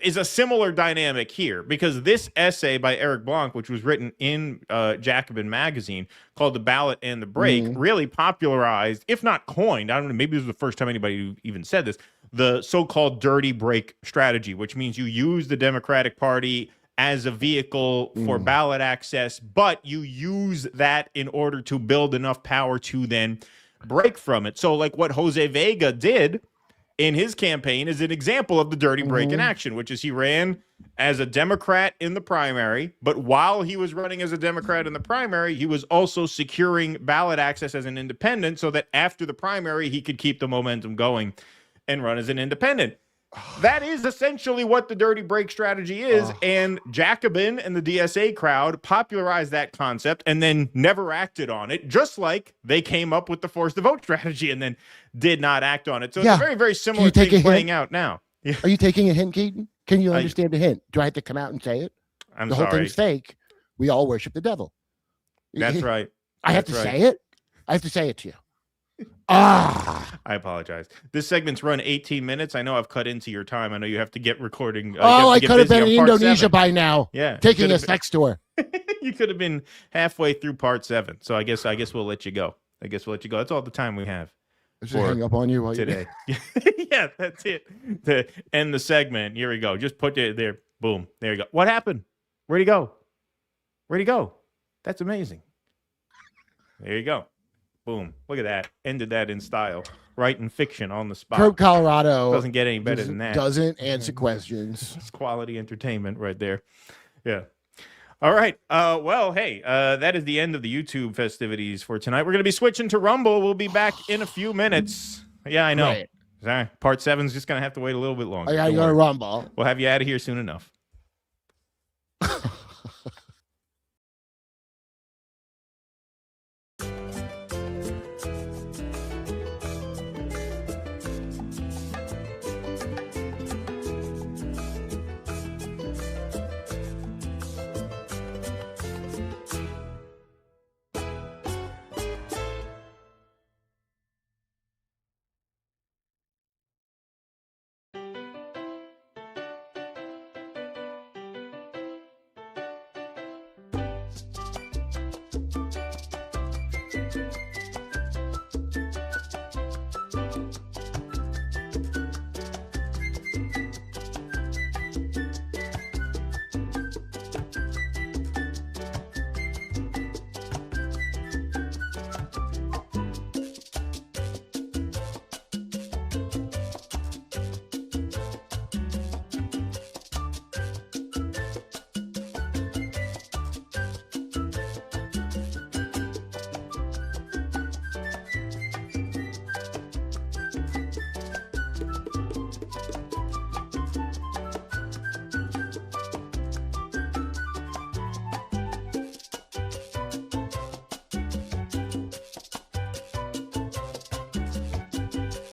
is a similar dynamic here, because this essay by Eric Blanc, which was written in Jacobin magazine, called The Ballot and the Break, really popularized, if not coined, I don't know, maybe this was the first time anybody even said this, the so-called dirty break strategy, which means you use the Democratic Party as a vehicle for ballot access, but you use that in order to build enough power to then break from it. So like what Jose Vega did in his campaign is an example of the dirty break in action, which is he ran as a Democrat in the primary, but while he was running as a Democrat in the primary, he was also securing ballot access as an independent so that after the primary, he could keep the momentum going and run as an independent. That is essentially what the dirty break strategy is, and Jacobin and the DSA crowd popularized that concept and then never acted on it, just like they came up with the force the vote strategy and then did not act on it. So it's a very, very similar thing playing out now. Yeah. Are you taking a hint, Keaton? Can you understand the hint? Do I have to come out and say it? I'm the sorry. whole thing's fake. We all worship the devil. That's right. I have to That's right. say it? I have to say it to you. I apologize. This segment's run 18 minutes. I know I've cut into your time. I know you have to get recording. I could have been in in Indonesia by now. Yeah. Taking a sex tour. You could have been halfway through part 7. So I guess we'll let you go. That's all the time we have. Let's just hang up on you while today. Yeah, that's it. To end the segment. Here we go. Just put it there. Boom. There you go. What happened? Where'd he go? That's amazing. There you go. Boom. Look at that. Ended that in style. Writing fiction on the spot. Curb Colorado doesn't get any better than that. Doesn't answer questions. It's quality entertainment right there. Yeah. All right. Well, hey, that is the end of the YouTube festivities for tonight. We're going to be switching to Rumble. We'll be back in a few minutes. Yeah, I know. Right. Sorry. Part 7's just going to have to wait a little bit longer. I got to go to Rumble. We'll have you out of here soon enough.